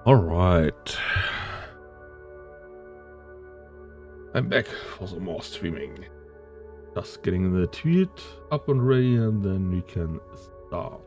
Alright. I'm back for some more streaming. Just getting the tweet up and ready and then we can start.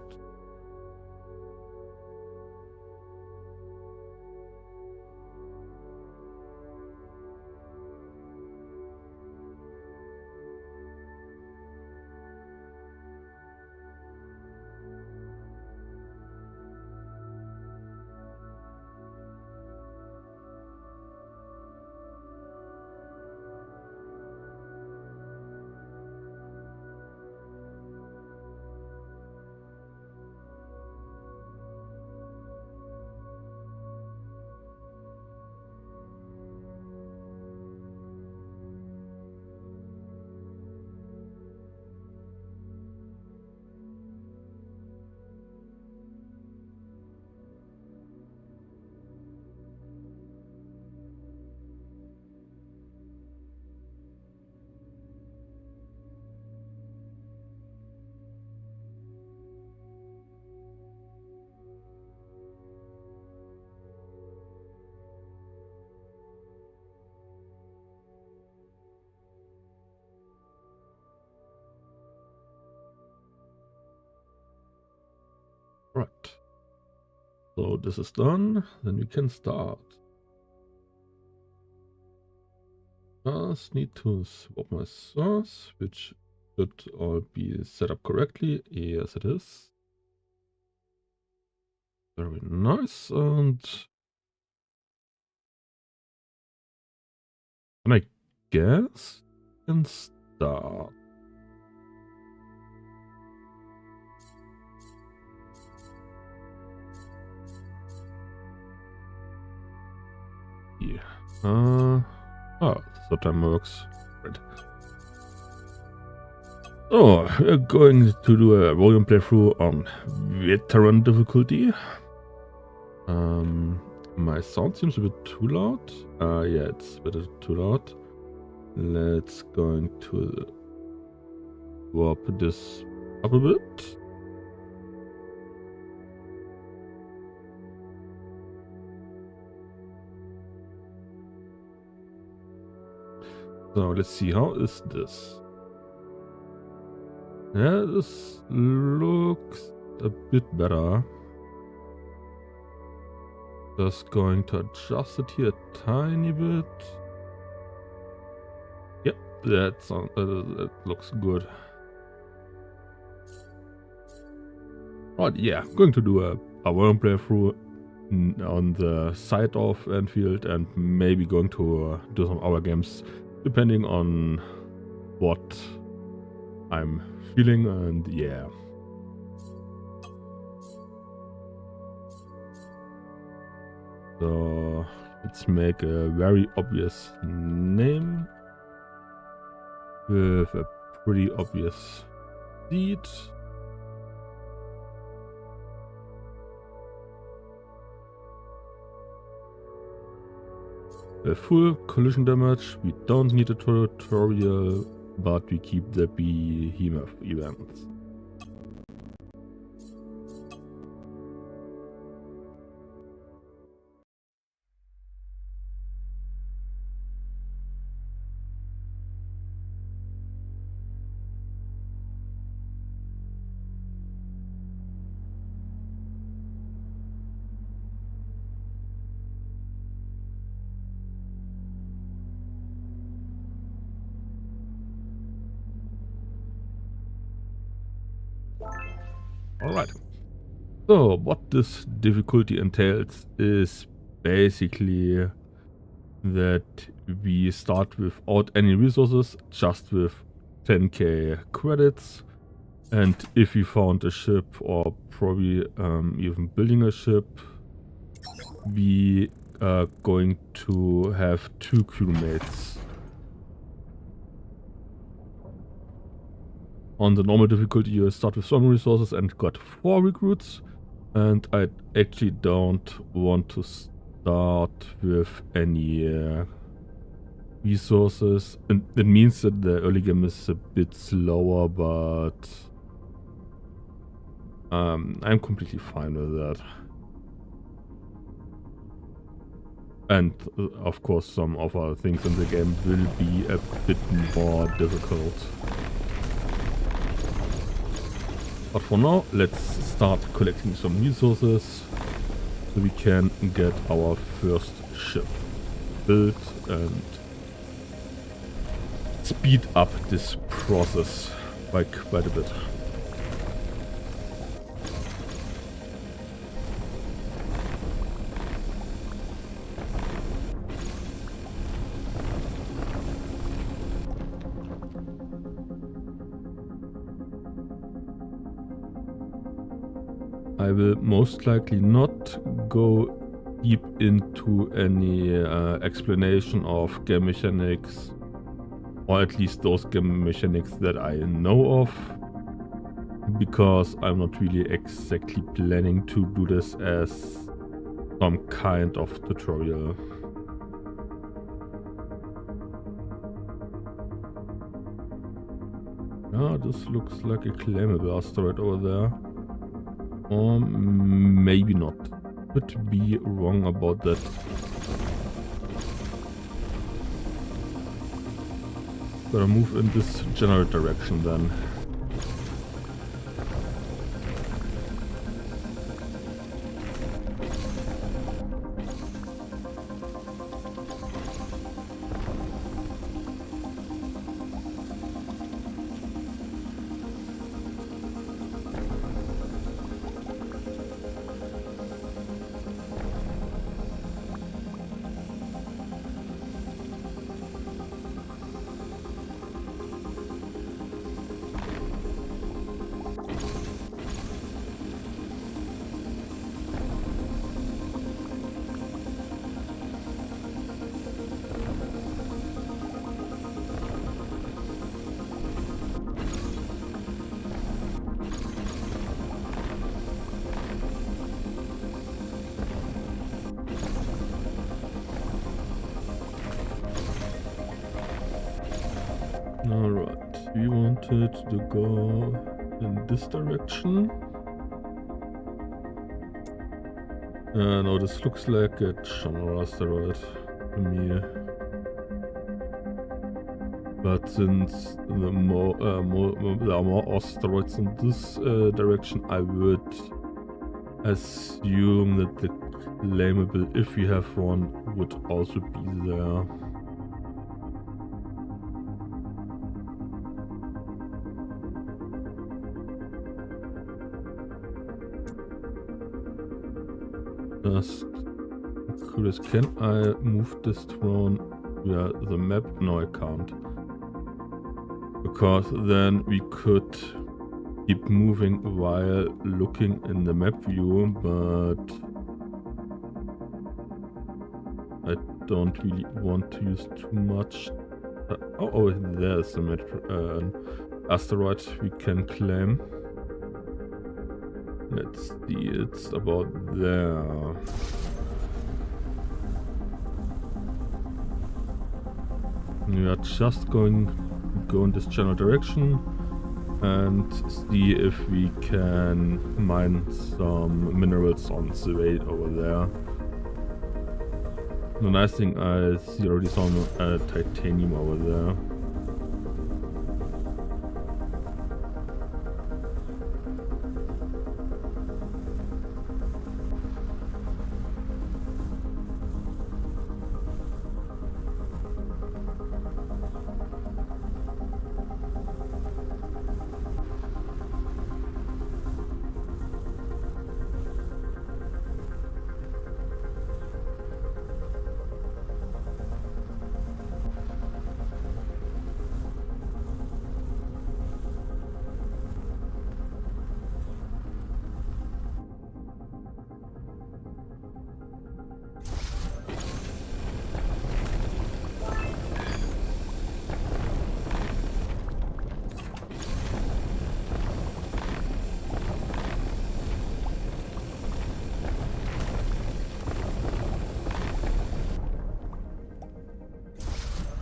Right. So this is done, then we can start. Just need to swap my source, which should all be set up correctly. Yes, it is. Very nice. And I guess we can start. Yeah. So time works. Right. So, we're going to do a Avorion playthrough on veteran difficulty. My sound seems a bit too loud. Yeah, it's a bit too loud. Let's going to warp this up a bit. So let's see, how is this? Yeah, this looks a bit better. Just going to adjust it here a tiny bit. Yep, that looks good. Right, yeah, going to do a Avorion playthrough on the side of Enfield and maybe going to do some other games depending on what I'm feeling, and yeah. So let's make a very obvious name with a pretty obvious seed. A full collision damage. We don't need a tutorial, but we keep the behemoth events. Alright. So, what this difficulty entails is basically that we start without any resources, just with 10k credits. And if we found a ship, or probably even building a ship, we are going to have 2 crewmates. On the normal difficulty, you start with some resources and got 4 recruits. And I actually don't want to start with any resources. And it means that the early game is a bit slower, but I'm completely fine with that. And of course some other things in the game will be a bit more difficult. But for now, let's start collecting some resources so we can get our first ship built and speed up this process by quite a bit. I will most likely not go deep into any explanation of game mechanics, or at least those game mechanics that I know of, because I'm not really exactly planning to do this as some kind of tutorial. Yeah, this looks like a claimable asteroid over there. Or maybe not. Could be wrong about that. Gotta move in this general direction then. Alright, we wanted to go in this direction. No, this looks like a general asteroid to me. But since there are more asteroids in this direction, I would assume that the claimable, if we have one, would also be there. Just curious, can I move this drone via the map? No, I can't. Because then we could keep moving while looking in the map view, but I don't really want to use too much. Oh, there's an asteroid we can claim. Let's see, it's about there. We are just going to go in this general direction and see if we can mine some minerals on the way over there. The nice thing, I see already some titanium over there.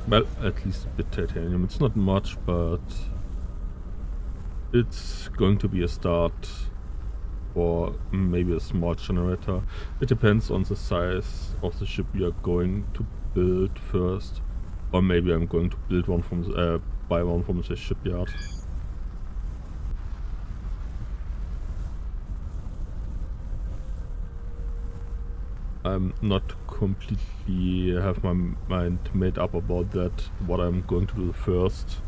Well, at least a bit titanium. It's not much, but it's going to be a start. or maybe a small generator. It depends on the size of the ship we are going to build first, or maybe I'm going to build one from the, buy one from the shipyard. I'm not completely have my mind made up about that, what I'm going to do first.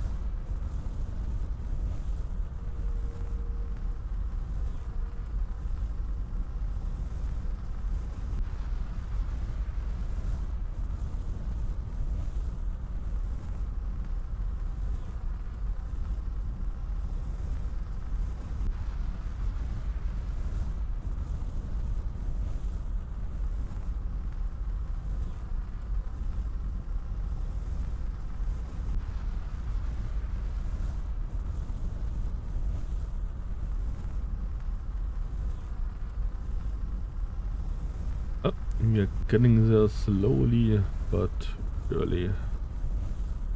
We are getting there slowly but surely.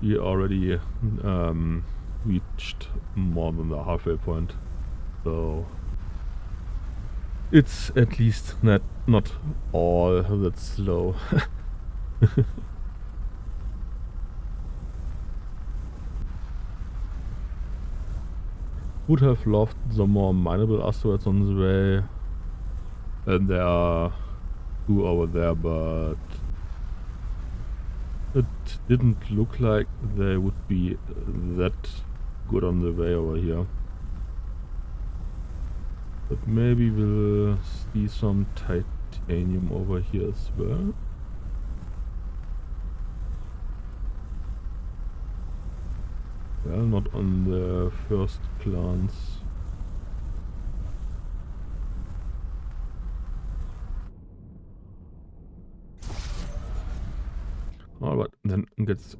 We already reached more than the halfway point, so it's at least not all that slow. Would have loved some more mineable asteroids on the way, and there are two over there, but it didn't look like they would be that good on the way over here. But maybe we'll see some titanium over here as well. Well, not on the first glance. Alright, then let's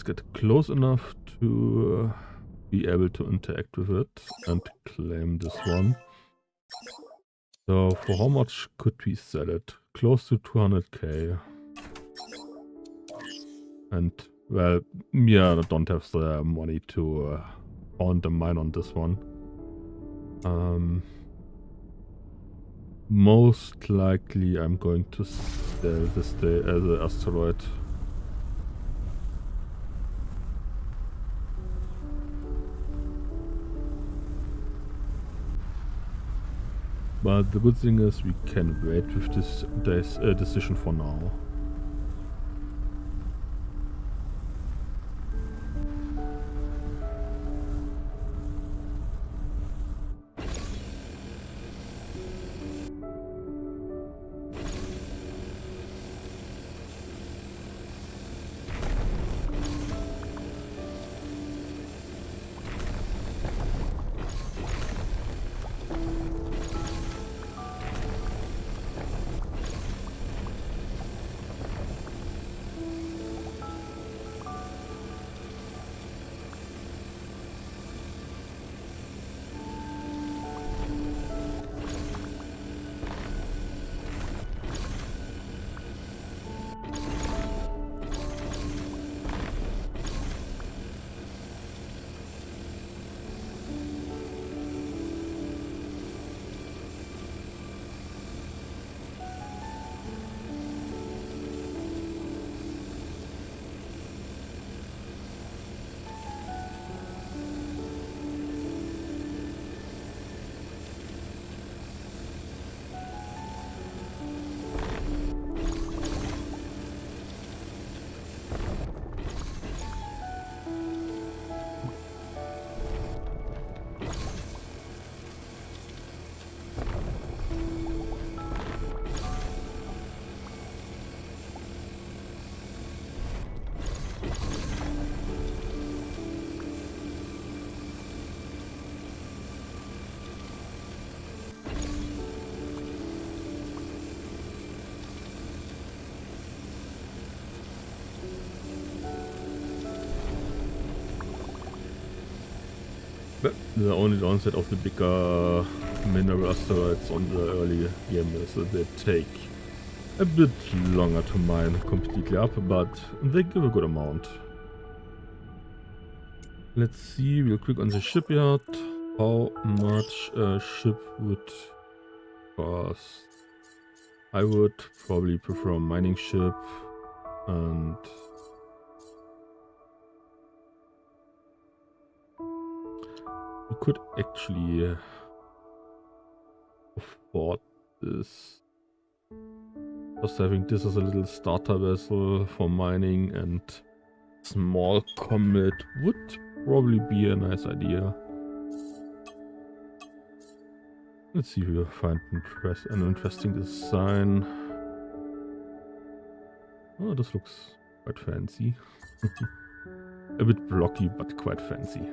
get close enough to be able to interact with it and claim this one. So for how much could we sell it? Close to 200k. And well, yeah, I don't have the money to found the mine on this one. Most likely I'm going to sell this day as an asteroid. But the good thing is we can wait with this decision for now. The only downside of the bigger mineral asteroids on the early game is that they take a bit longer to mine completely up, but they give a good amount. Let's see real quick on the shipyard how much a ship would Because I would probably prefer a mining ship, and we could actually afford this. Just having this as a little starter vessel for mining and small combat would probably be a nice idea. Let's see if we find an interesting design. Oh, this looks quite fancy. A bit blocky, but quite fancy.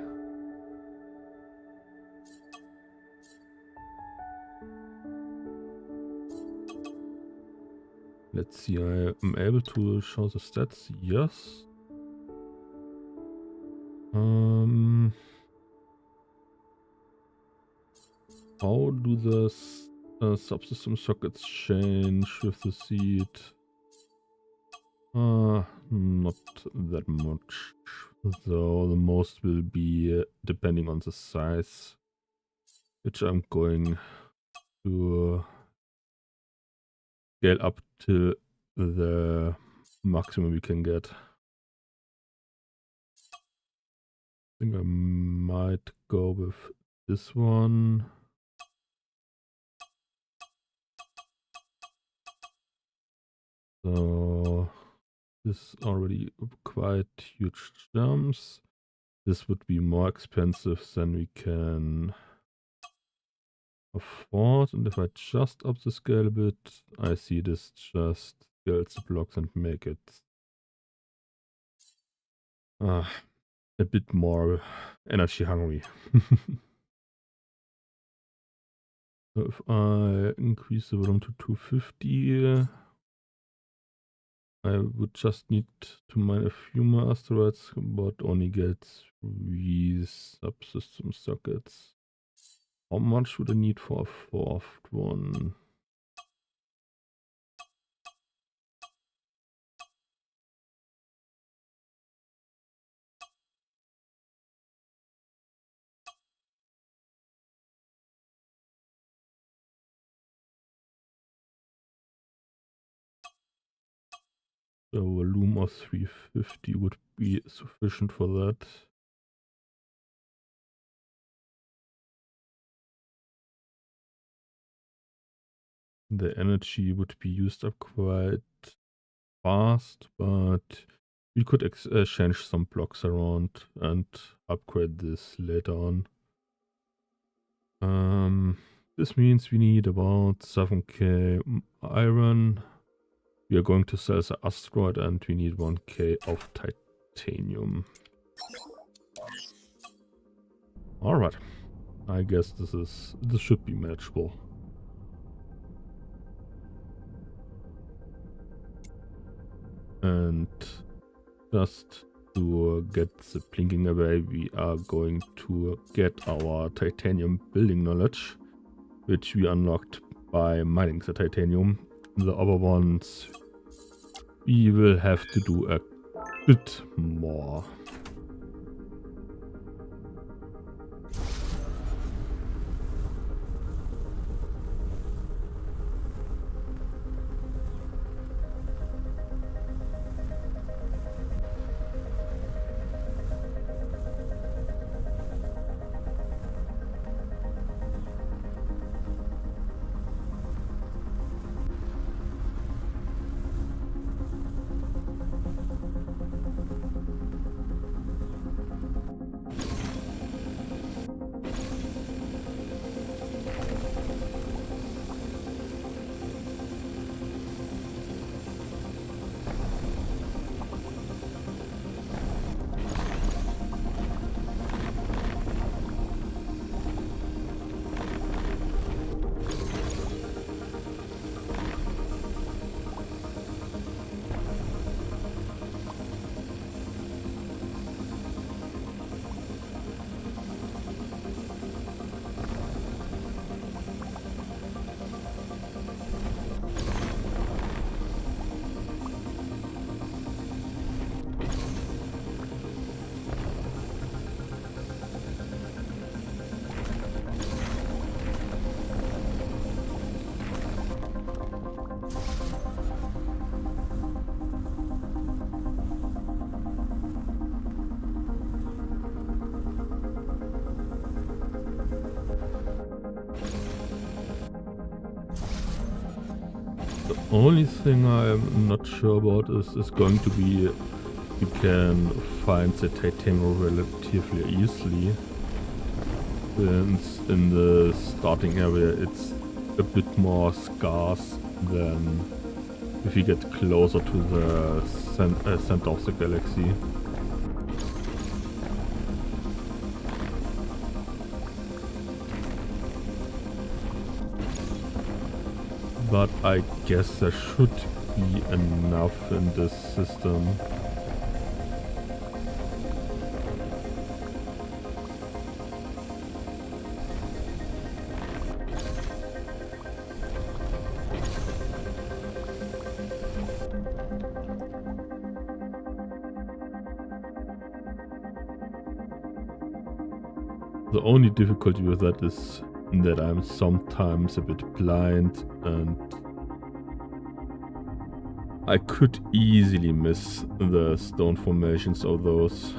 Let's see, I am able to show the stats. Yes. How do the subsystem sockets change with the seed? Not that much. So the most will be depending on the size, which I'm going to scale up to the maximum we can get. I think I might go with this one. So this is already quite huge jumps. This would be more expensive than we can afford, and if I just up the scale a bit, I see this just scales the blocks and make it a bit more energy hungry. So if I increase the volume to 250, I would just need to mine a few more asteroids, but only get 3 subsystem sockets. How much would I need for a 4th one? A volume of 350 would be sufficient for that. The energy would be used up quite fast, but we could exchange some blocks around and upgrade this later on. This means we need about 7k iron. We are going to sell the asteroid and we need 1k of titanium. Alright. I guess this should be manageable. And just to get the blinking away, we are going to get our titanium building knowledge, which we unlocked by mining the titanium. The other ones we will have to do a bit more. The only thing I'm not sure about is going to be you can find the titanium relatively easily. Since in the starting area it's a bit more scarce than if you get closer to the center of the galaxy. But I guess there should be enough in this system. The only difficulty with that is that I'm sometimes a bit blind and I could easily miss the stone formations of those.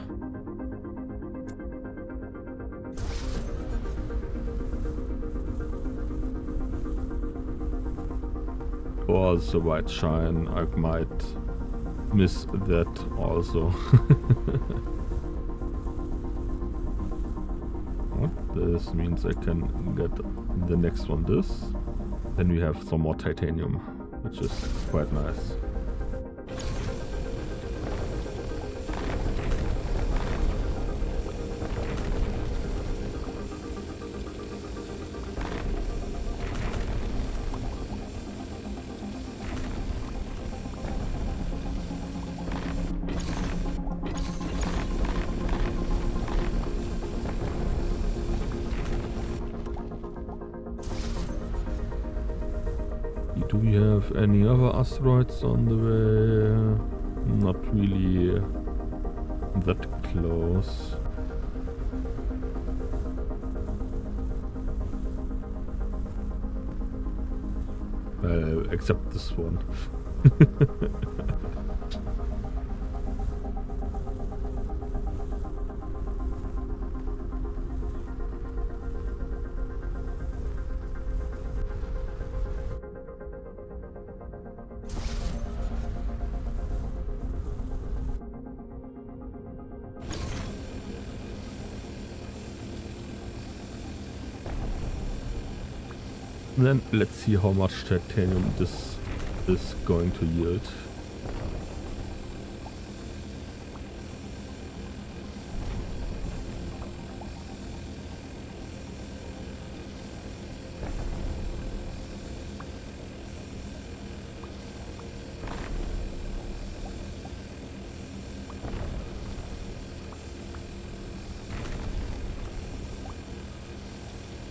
Or the white shine, I might miss that also. This means I can get the next one this. Then we have some more titanium, which is quite nice. Do we have any other asteroids on the way? Not really that close. Except this one. Then let's see how much titanium this is going to yield.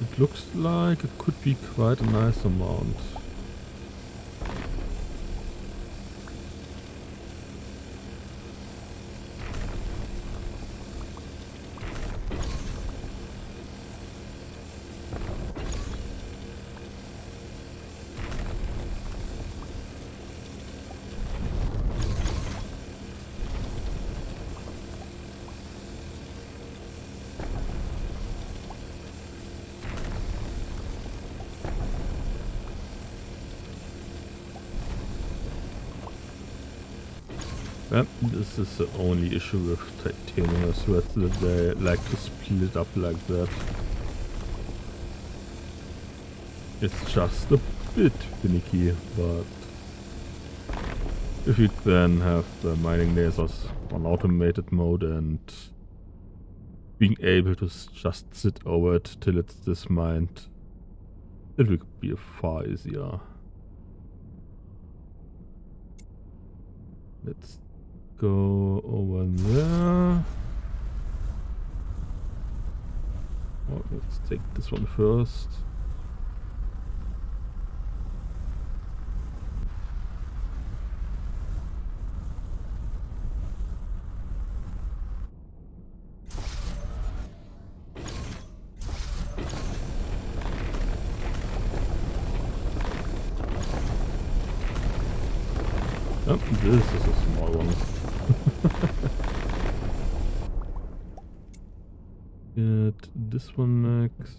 It looks like it could be quite a nice amount. Yeah, this is the only issue with titanium threads, that they like to split up like that. It's just a bit finicky, but if you then have the mining lasers on automated mode and being able to just sit over it till it's dismined, it will be far easier. Let's go over there. Oh, let's take this one first. Oh, this is a small one. Get this one next.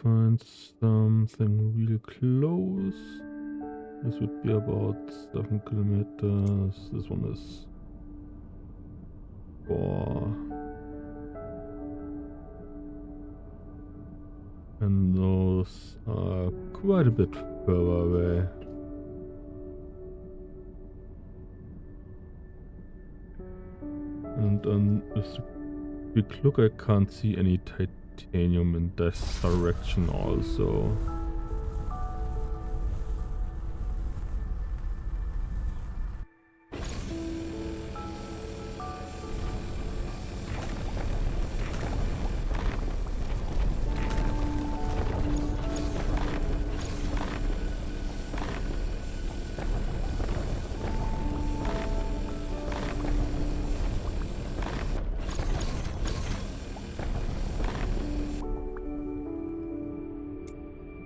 find something real close. This would be about 7 kilometers. This one is 4. And those are quite a bit further away. And on this quick look, I can't see any titanium in this direction also.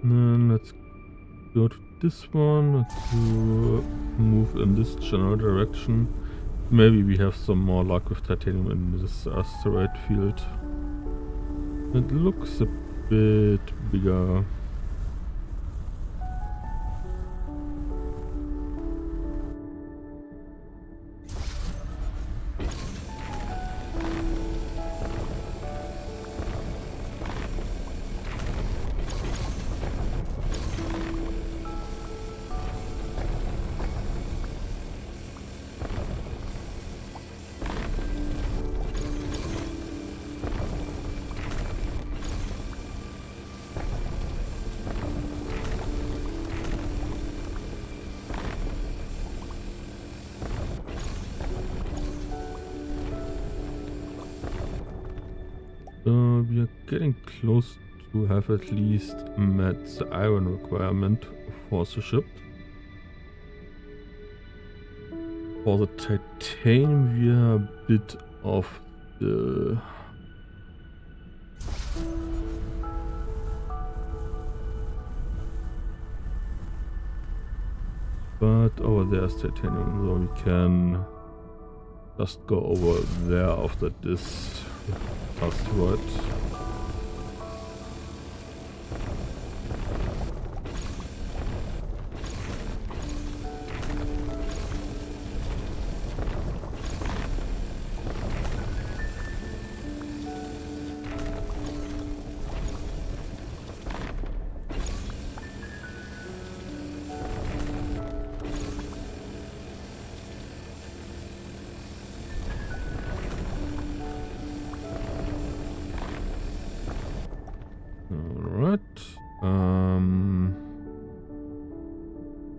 Then let's go to this one to move in this general direction. Maybe we have some more luck with titanium in this asteroid field. It looks a bit bigger. We are getting close to have at least met the iron requirement for the ship. For the titanium we are a bit off the... But over there is titanium, so we can just go over there after this asteroid.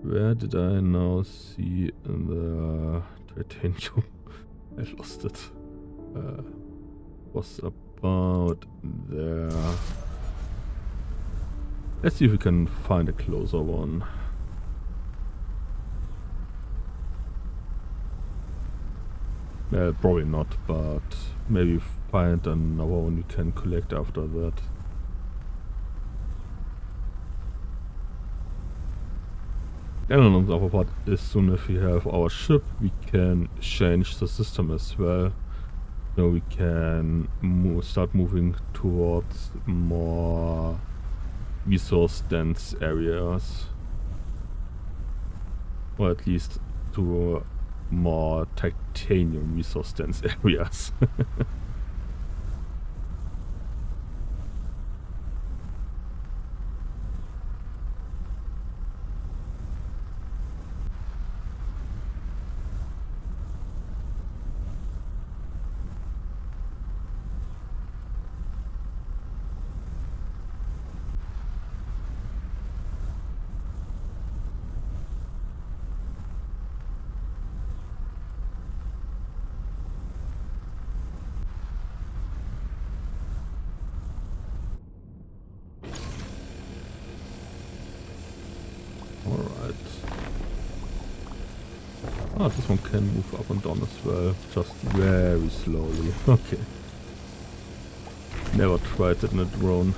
Where did I now see the titanium? I lost it. Was about there. Let's see if we can find a closer one. Probably not, but maybe find another one we can collect after that. And on the other part, as soon as we have our ship, we can change the system as well. So we can start moving towards more resource dense areas. Or at least to more titanium resource dense areas. Alright. Ah, this one can move up and down as well, just very slowly. Okay. Never tried it in a drone.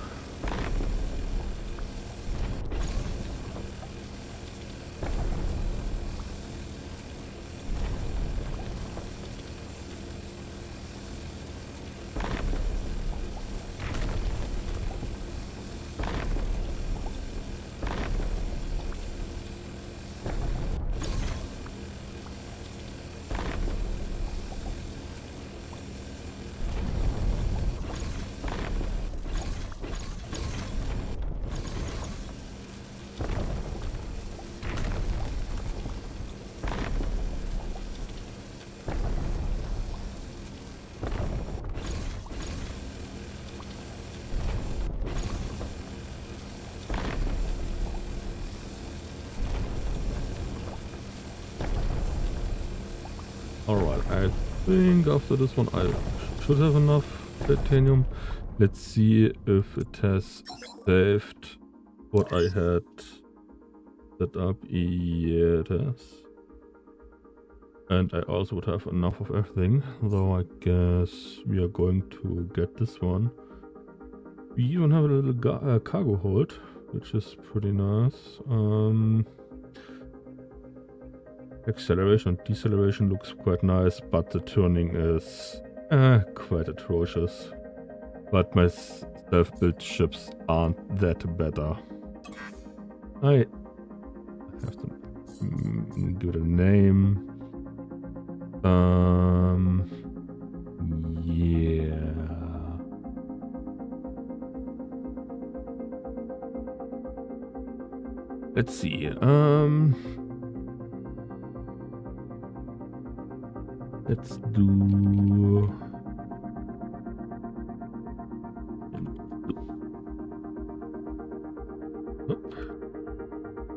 Alright, I think after this one I should have enough titanium. Let's see if it has saved what I had set up. Yeah, it has. And I also would have enough of everything, though I guess we are going to get this one. We even have a little cargo hold, which is pretty nice. Acceleration and deceleration looks quite nice, but the turning is quite atrocious. But my self-built ships aren't that better. I have to give it a name. Yeah. Let's see. Let's do.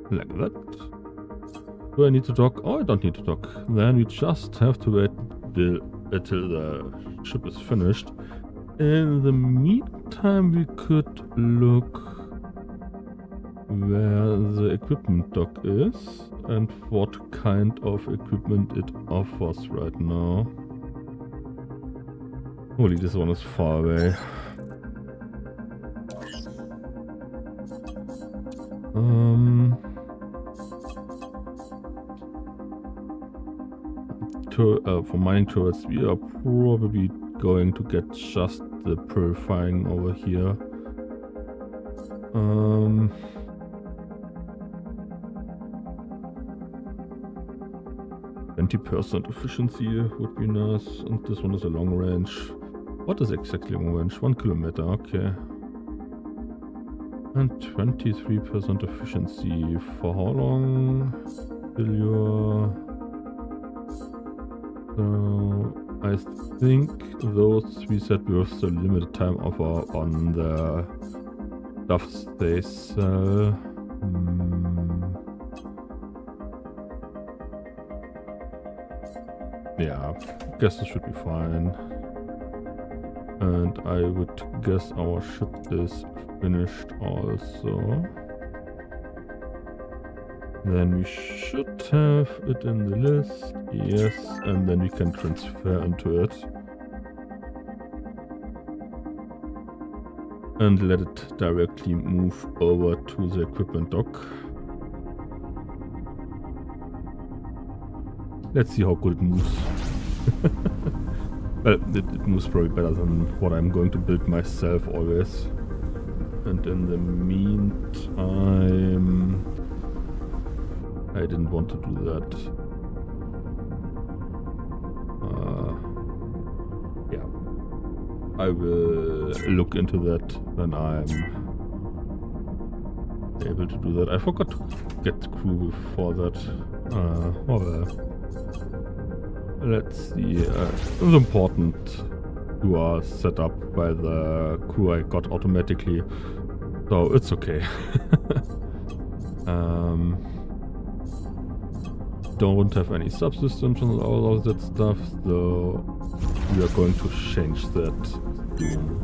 Like that. Do I need to dock? Oh, I don't need to dock. Then we just have to wait until the ship is finished. In the meantime, we could look where the equipment dock is and what kind of equipment it offers right now. Holy, this one is far away. For mining turrets, we are probably going to get just the purifying over here. 20% efficiency would be nice, and this one is a long range. What is exactly long range? 1 kilometer, okay. And 23% efficiency for how long? Failure. So I think those we said with the limited time offer on the stuff they sell. Yeah, I guess this should be fine. And I would guess our ship is finished also. Then we should have it in the list, yes, and then we can transfer into it. And let it directly move over to the equipment dock. Let's see how good it moves. Well, it moves probably better than what I'm going to build myself always. And in the meantime, I didn't want to do that. Yeah. I will look into that when I'm able to do that. I forgot to get the crew before that. Oh well. Let's see. It's important you are set up by the crew I got automatically. So it's okay. Don't have any subsystems and all of that stuff, so we are going to change that soon.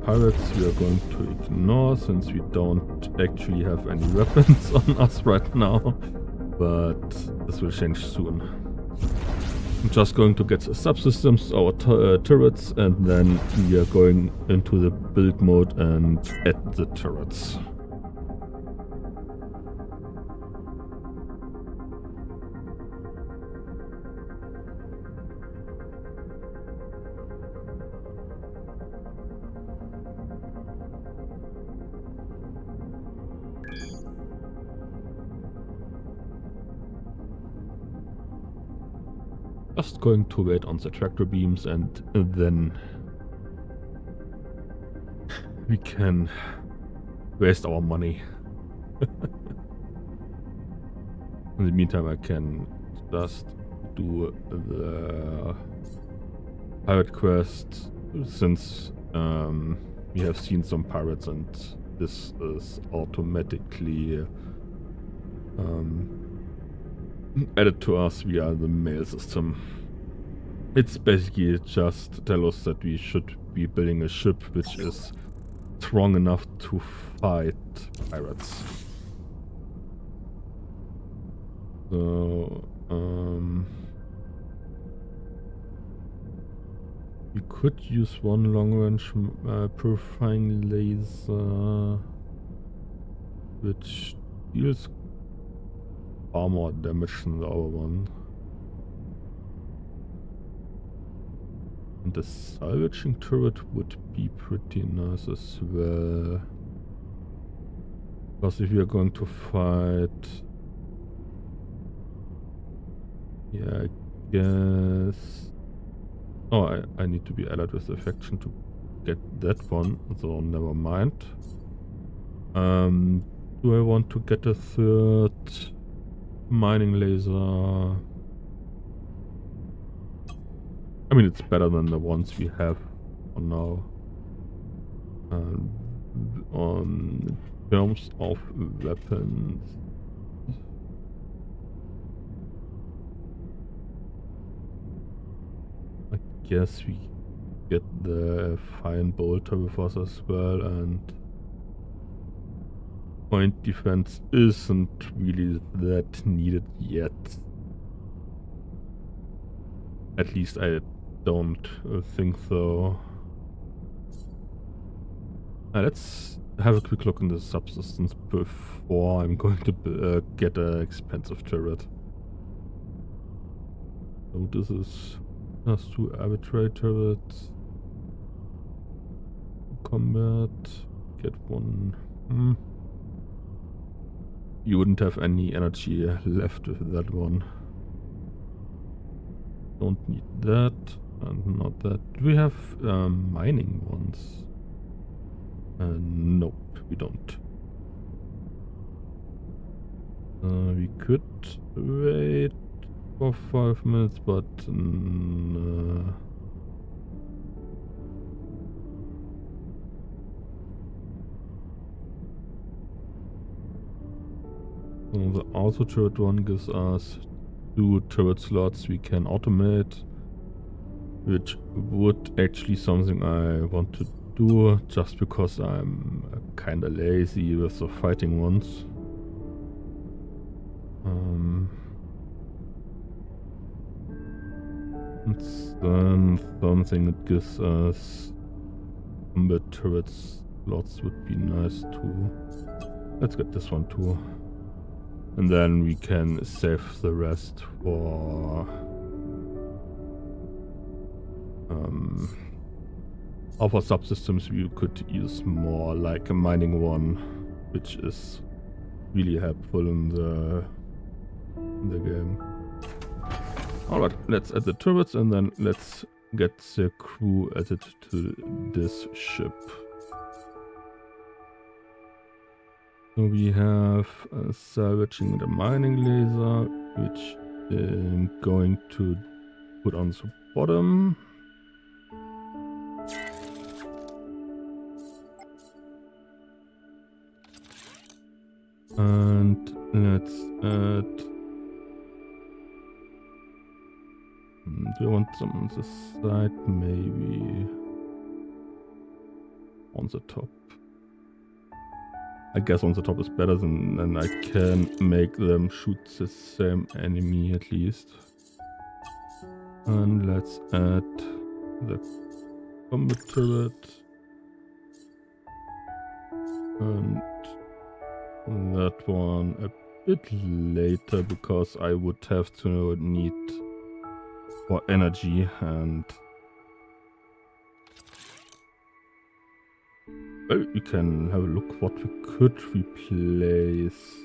Pirates we are going to ignore since we don't actually have any weapons on us right now, but this will change soon. I'm just going to get the subsystems, our turrets, and then we are going into the build mode and add the turrets. Just going to wait on the tractor beams and then we can waste our money. In the meantime, I can just do the pirate quest since we have seen some pirates and this is automatically added to us via the mail system. It's basically just to tell us that we should be building a ship which is strong enough to fight pirates. So, you could use one long-range purifying laser, which deals far more damage than the other one. And the salvaging turret would be pretty nice as well. Because if we are going to fight... Yeah, I guess... Oh, I need to be allied with the faction to get that one, so never mind. Do I want to get a third mining laser? I mean, it's better than the ones we have for now. On terms of weapons, I guess we get the fine bolter with us as well, and point defense isn't really that needed yet. At least I don't think so. Let's have a quick look in the subsistence before I'm going to get an expensive turret. So this is just 2 arbitrary turrets. Combat. Get one. You wouldn't have any energy left with that one. Don't need that. And not that. Do we have mining ones? Nope, we don't. We could wait for 5 minutes, but so the auto turret one gives us 2 turret slots we can automate, which would actually something I want to do just because I'm kinda lazy with the fighting ones. It's then something that gives us combat turret slots would be nice too. Let's get this one too. And then we can save the rest for other subsystems. We could use more like a mining one, which is really helpful in the game. Alright, let's add the turrets and then let's get the crew added to this ship. So we have salvaging the mining laser, which I'm going to put on the bottom. And let's add... do you want some on the side? Maybe on the top. I guess on the top is better, then I can make them shoot the same enemy at least. And let's add the combat turret. And that one a bit later because I would have to need for energy, and well, we can have a look what we could replace.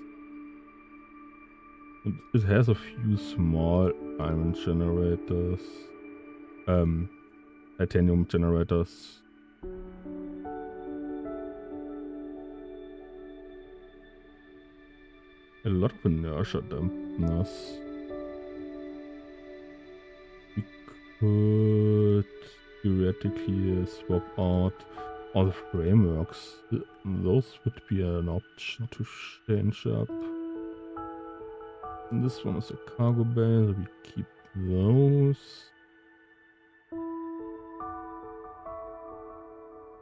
It has a few small iron generators, titanium generators. A lot of inertia dampness. We could theoretically swap out All the frameworks, those would be an option to change up. And this one is a cargo bay, so we keep those.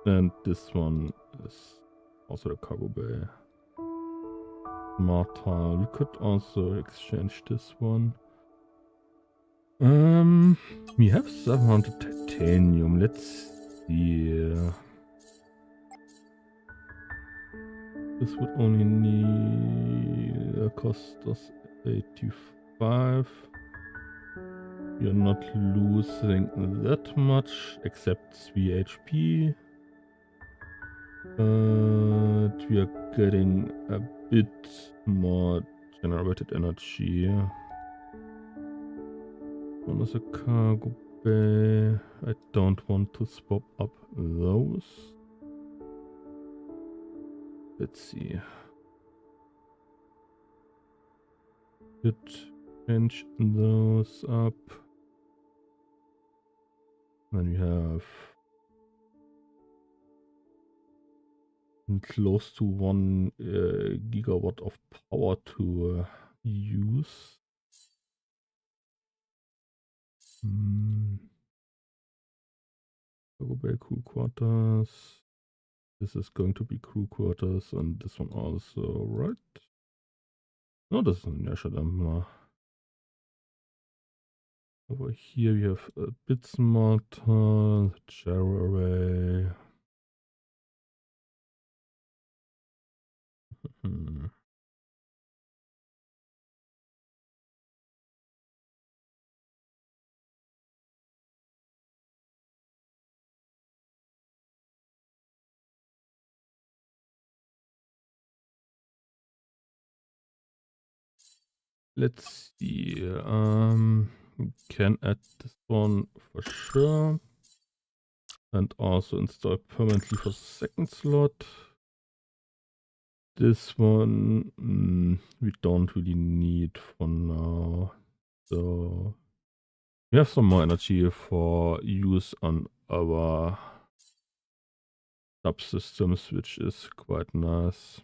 And this one is also the cargo bay. Marta, we could also exchange this one. We have 700 titanium. Let's see. This would only need cost us 85. We are not losing that much, except 3 HP. But we are getting a bit more generated energy. One is a cargo bay. I don't want to swap up those. Let's see. Could change those up. Then we have close to 1 gigawatt of power to use. Cargo bay crew quarters. This is going to be crew quarters, and this one also, right? No, this is an Ashadam. Over here we have a bit smarter, gyro array. Let's see. We can add this one for sure. And also install permanently for the second slot. This one we don't really need for now. So we have some more energy for use on our subsystems, which is quite nice.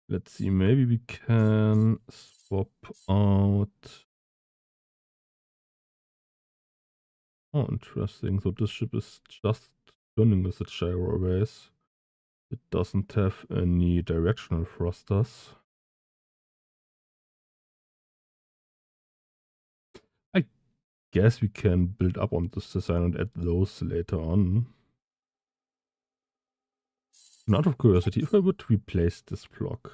Let's see, maybe we can swap out. Oh, interesting. So this ship is just turning with the gyro arrays. It doesn't have any directional thrusters. I guess we can build up on this design and add those later on. And out of curiosity, if I would replace this block,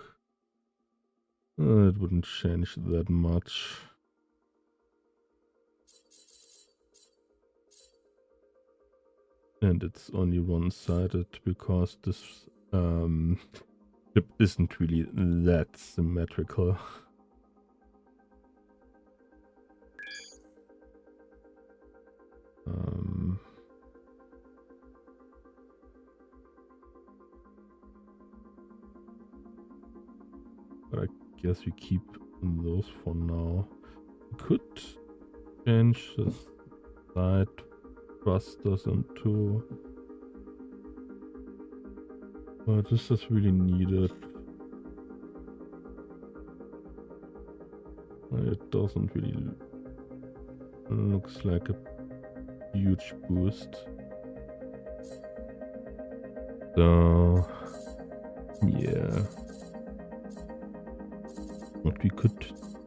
it wouldn't change that much. And it's only one-sided because this ship isn't really that symmetrical. But I guess we keep those for now. We could change the side thrusters into... But this is really needed. It doesn't really looks like a huge boost. So yeah. What we could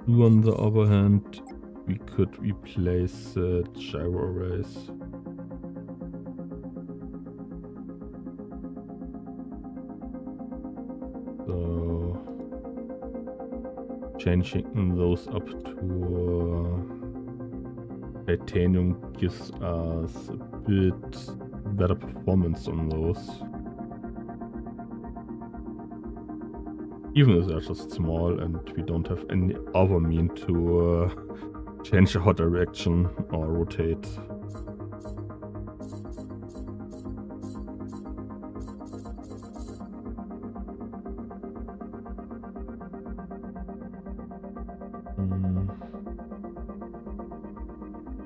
do on the other hand, we could replace gyro arrays. So changing those up to titanium gives us a bit better performance on those. Even if they're just small and we don't have any other mean to change our direction or rotate.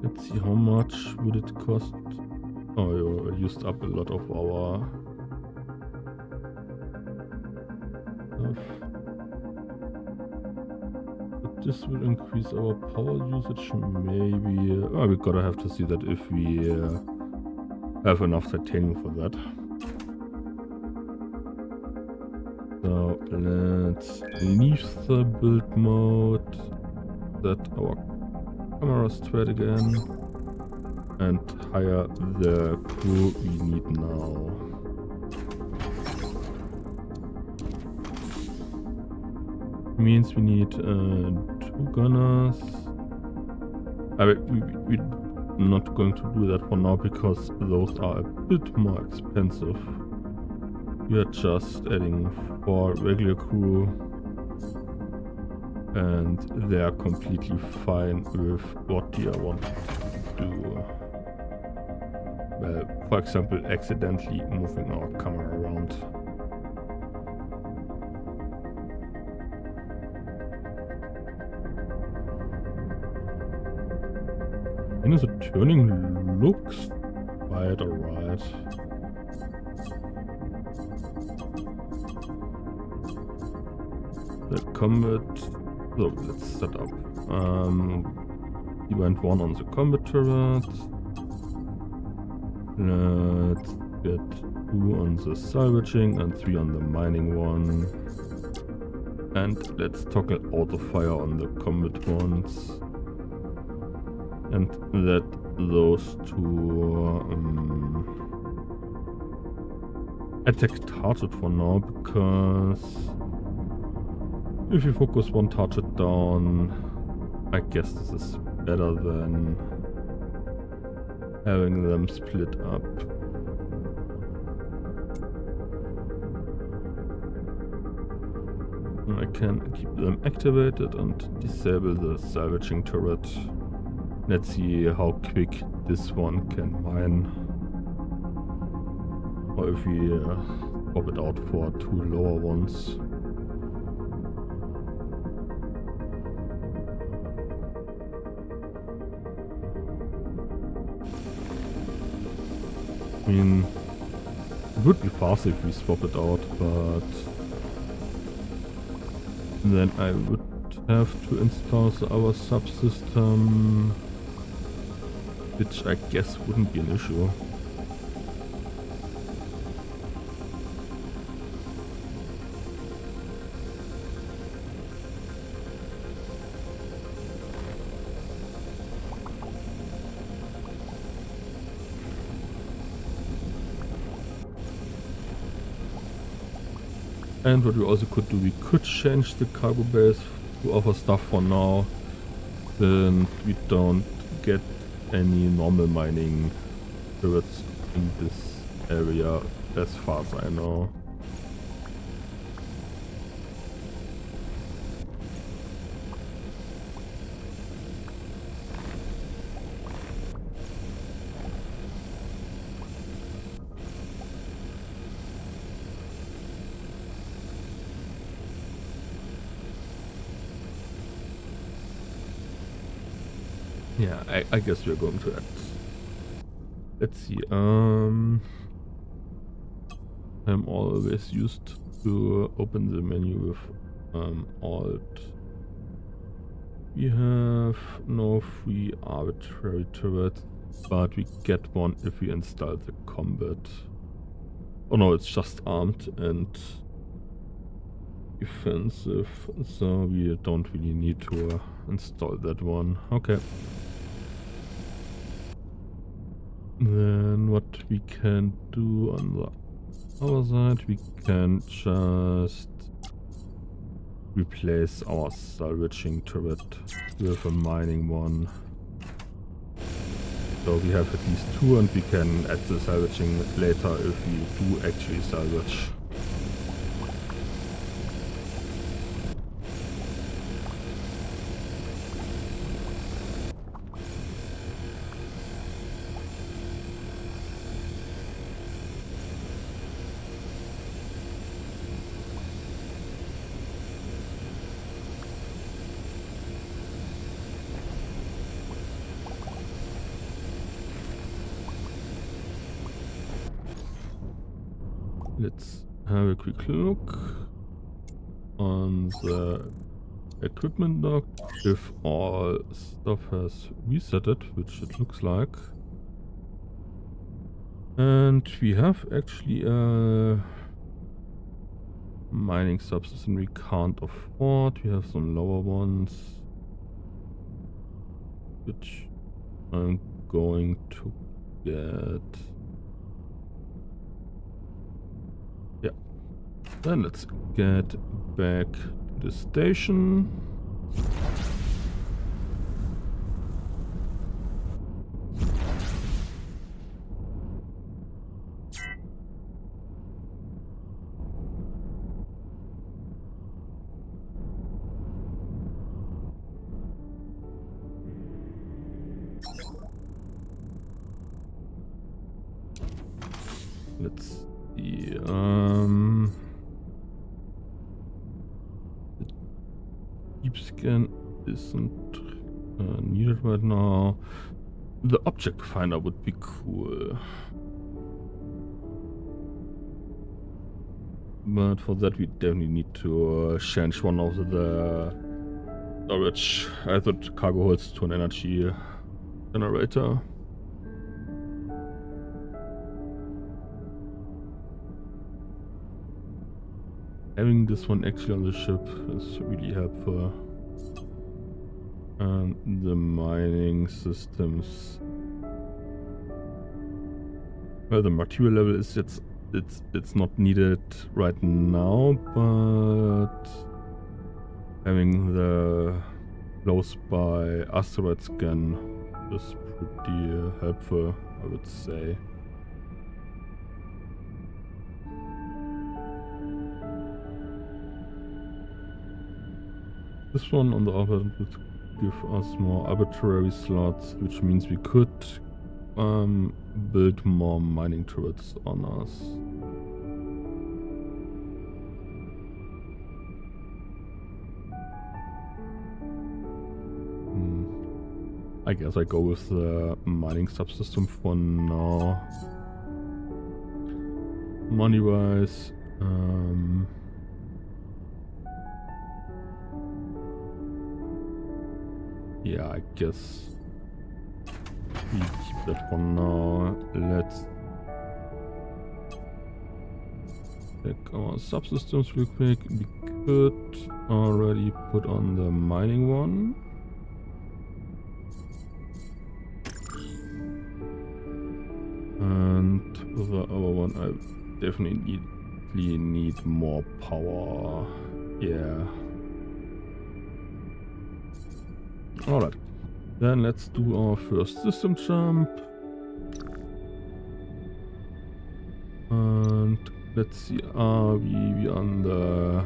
Let's see, how much would it cost Oh, you used up a lot of our stuff. But this will increase our power usage, maybe. Oh, we gotta have to see that if we have enough titanium for that. So let's leave the build mode, set our camera straight again, and hire the crew we need now. Means we need 2 gunners. We're not going to do that for now because those are a bit more expensive. We are just adding 4 regular crew, and they are completely fine with what we are wanting to do. Well, for example, accidentally moving our camera around. And the turning looks quite alright. The combat. So let's set up. Event 1 on the combat turret. Let's get 2 on the salvaging and 3 on the mining one. And let's toggle auto fire on the combat ones. And let those 2 attack target for now, because if you focus one target down, I guess this is better than having them split up. I can keep them activated and disable the salvaging turret. Let's see how quick this one can mine. Or if we swap it out for 2 lower ones. I mean, it would be fast if we swap it out, but then I would have to install the other subsystem, which I guess wouldn't be an issue. And what we also could do, we could change the cargo base to offer stuff for now, then we don't get any normal mining turrets in this area as far as I know. Yeah, I guess we're going to that. Let's see. I'm always used to open the menu with Alt. We have no free arbitrary turret, but we get one if we install the combat. Oh no, it's just armed and defensive, so we don't really need to install that one. Okay. Then what we can do on the other side, we can just replace our salvaging turret with a mining one. So we have at least 2 and we can add the salvaging later if we do actually salvage. Let's have a quick look on the equipment dock if all stuff has resetted, which it looks like. And we have actually a mining subsystem we can't afford. We have some lower ones, which I'm going to get. Yeah. Then let's get back to the station. Let's see. The deep scan isn't needed right now. The object finder would be cool. But for that we definitely need to change one of the storage cargo holds to an energy generator. Having this one actually on the ship is really helpful. And the mining systems. Well, the material level is it's not needed right now, but having the close by asteroid scan is pretty helpful, I would say. This one on the other hand would give us more arbitrary slots, which means we could build more mining turrets on us. I guess I go with the mining subsystem for now. Money-wise, yeah, I guess we keep that for now. Let's check our subsystems real quick. We could already put on the mining one. And with the other one, I definitely need more power. Yeah. Alright. Then let's do our first system jump. And let's see, are we on the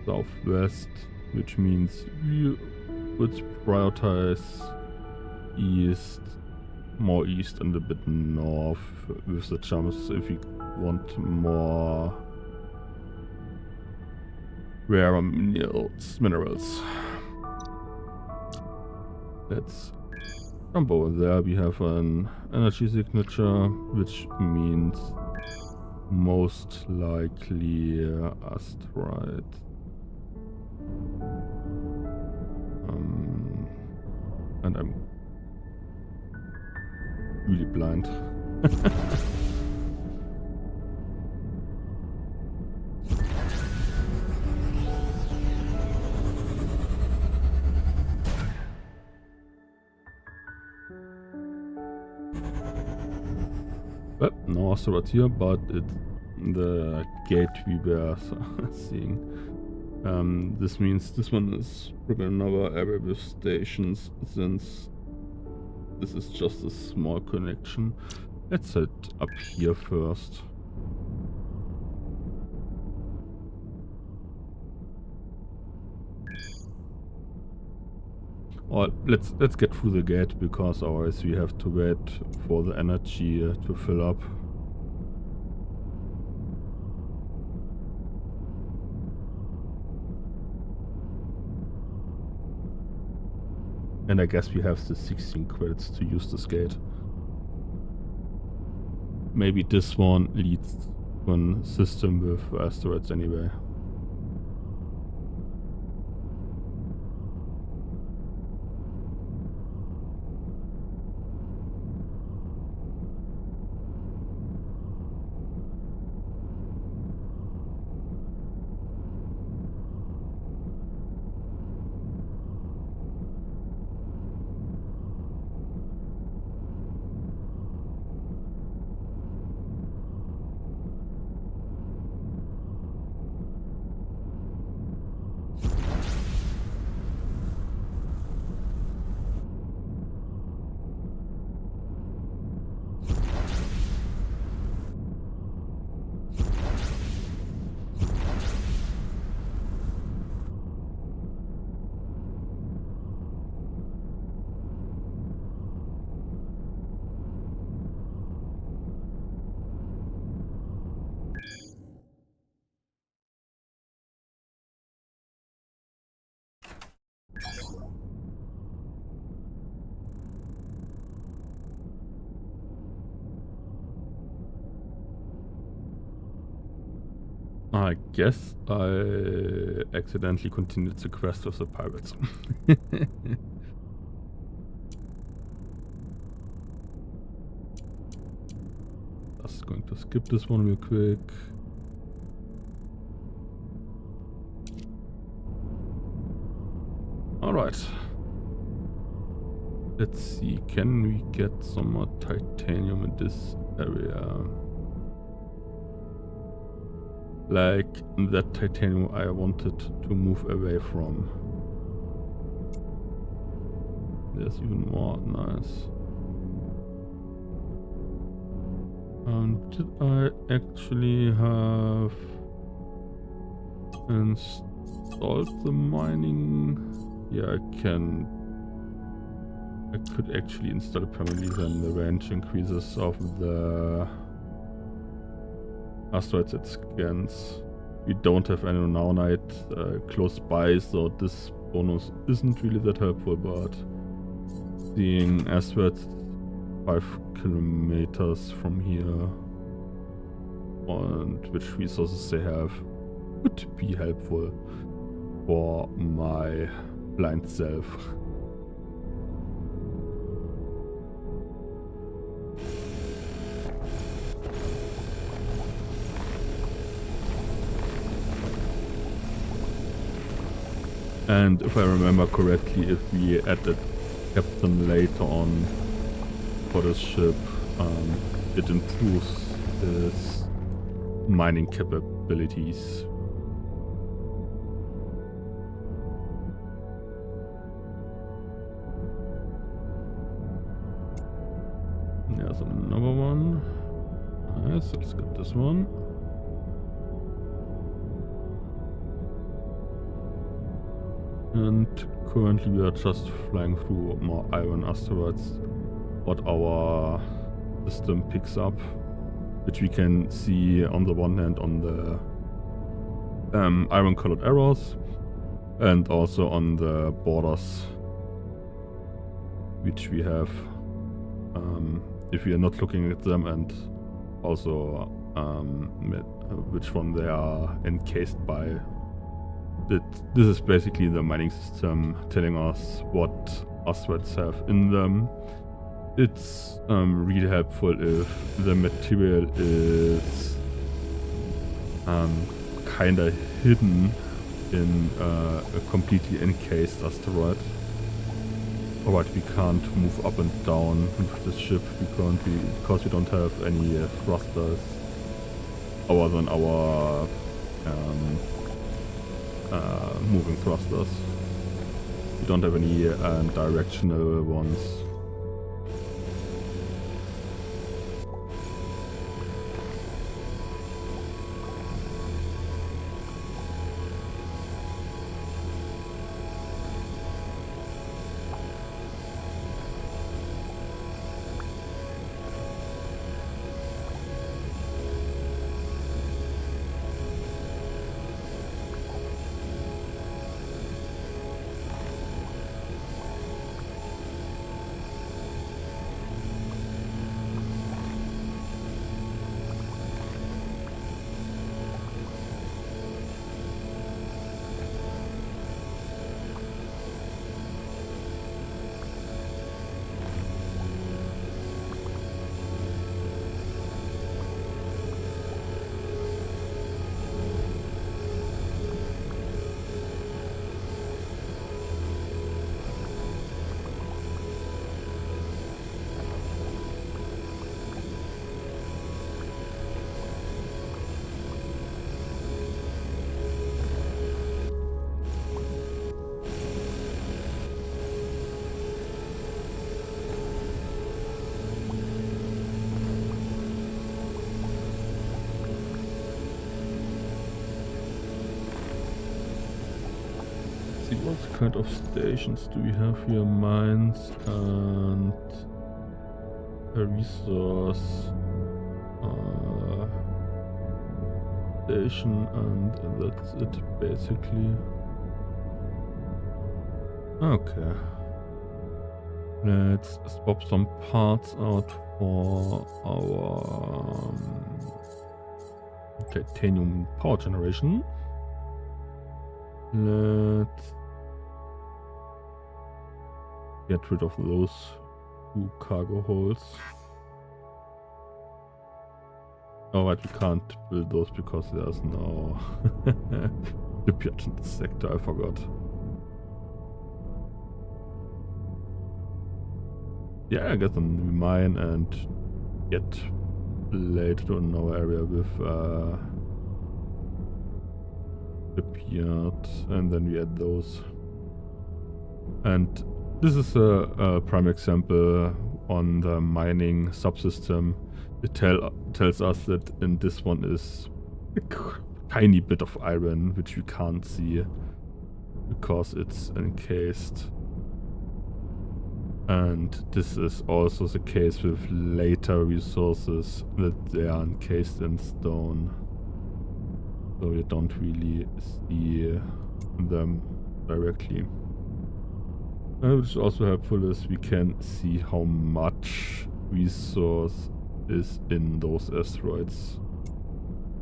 southwest, which means we would prioritize east, more east and a bit north with the jumps if we want more rare minerals. Let's jump over there. We have an energy signature, which means most likely asteroid. And I'm really blind. Well, no asteroid here, but it's the gate we were seeing. This means this one is probably another area with stations, since this is just a small connection. Let's set up here first. Or let's get through the gate, because otherwise we have to wait for the energy to fill up. And I guess we have the 16 credits to use this gate. maybe this one leads to a system with asteroids anyway. I guess I accidentally continued the quest with the pirates. Just going to skip this one real quick. Alright. Let's see, can we get some more titanium in this area? Like that titanium I wanted to move away from. There's even more, nice. Did I actually have installed the mining? Yeah, I could actually install it permanently, then the range increases of the asteroids it scans. We don't have any naonite close by, so this bonus isn't really that helpful, but seeing asteroids 5 kilometers from here and which resources they have would be helpful for my blind self. And if I remember correctly, if we added captain later on for this ship, it improves his mining capabilities. There's another one. Nice, let's get this one. And currently we are just flying through more iron asteroids, what our system picks up, which we can see on the one hand on the iron colored arrows and also on the borders which we have if we are not looking at them, and also which one they are encased by. This is basically the mining system telling us what asteroids have in them. It's really helpful if the material is kinda hidden in a completely encased asteroid. Alright, we can't move up and down with this ship because we don't have any thrusters other than our moving thrusters. We don't have any directional ones. what kind of stations do we have here? Mines and a resource station, and that's it basically. Okay. Let's swap some parts out for our titanium power generation. Let's get rid of those 2 cargo holes. Alright, we can't build those because there's no shipyard in this sector, I forgot. Yeah, I guess then we mine and get later in our area with shipyard, and then we add those. And this is a prime example on the mining subsystem. It tells us that in this one is a tiny bit of iron, which we can't see because it's encased. And this is also the case with later resources, that they are encased in stone. So you don't really see them directly. Which is also helpful is we can see how much resource is in those asteroids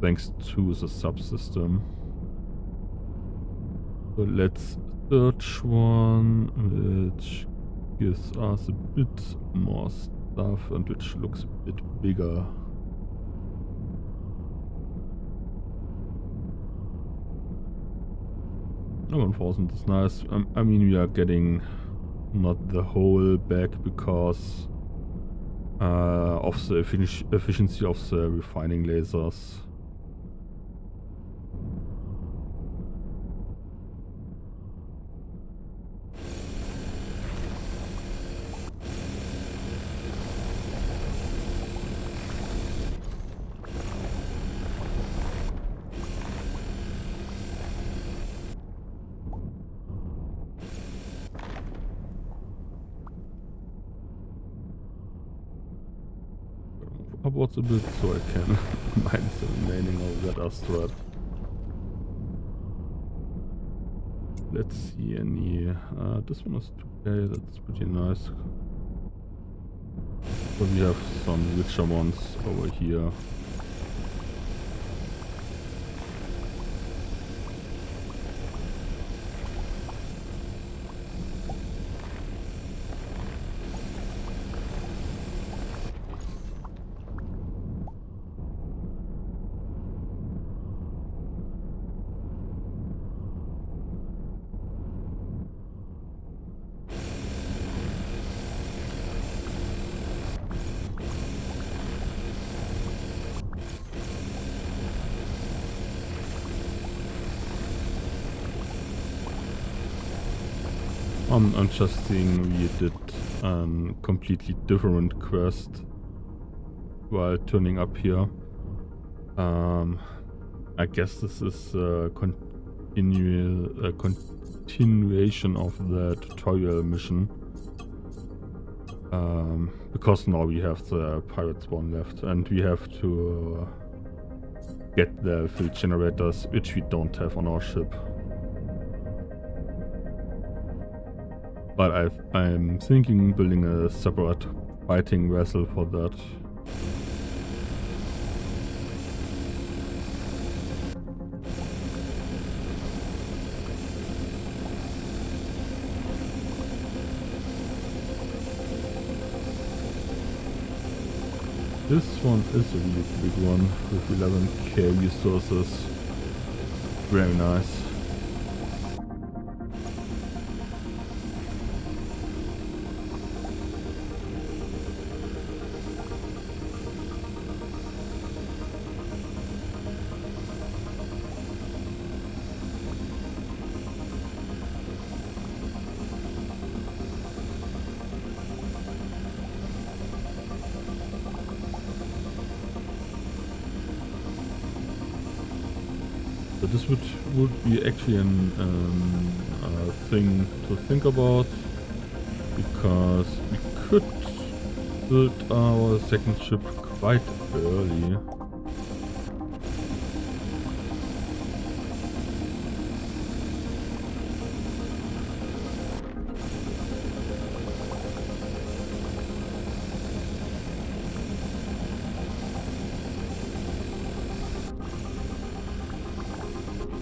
thanks to the subsystem. So let's search one which gives us a bit more stuff and which looks a bit bigger. 1,000 is nice. I mean, we are getting not the whole back because of the efficiency of the refining lasers. Upwards a bit so I can mine the remaining of that asteroid. Let's see any. This one is 2K, that's pretty nice. So we have some richer ones over here. I'm just seeing we did a completely different quest while turning up here. I guess this is a continuation of the tutorial mission. Because now we have the pirate spawn left and we have to get the field generators, which we don't have on our ship. But I'm thinking building a separate fighting vessel for that. This one is a really big one with 11k resources. Very nice. this would be actually a thing to think about, because we could build our second ship quite early.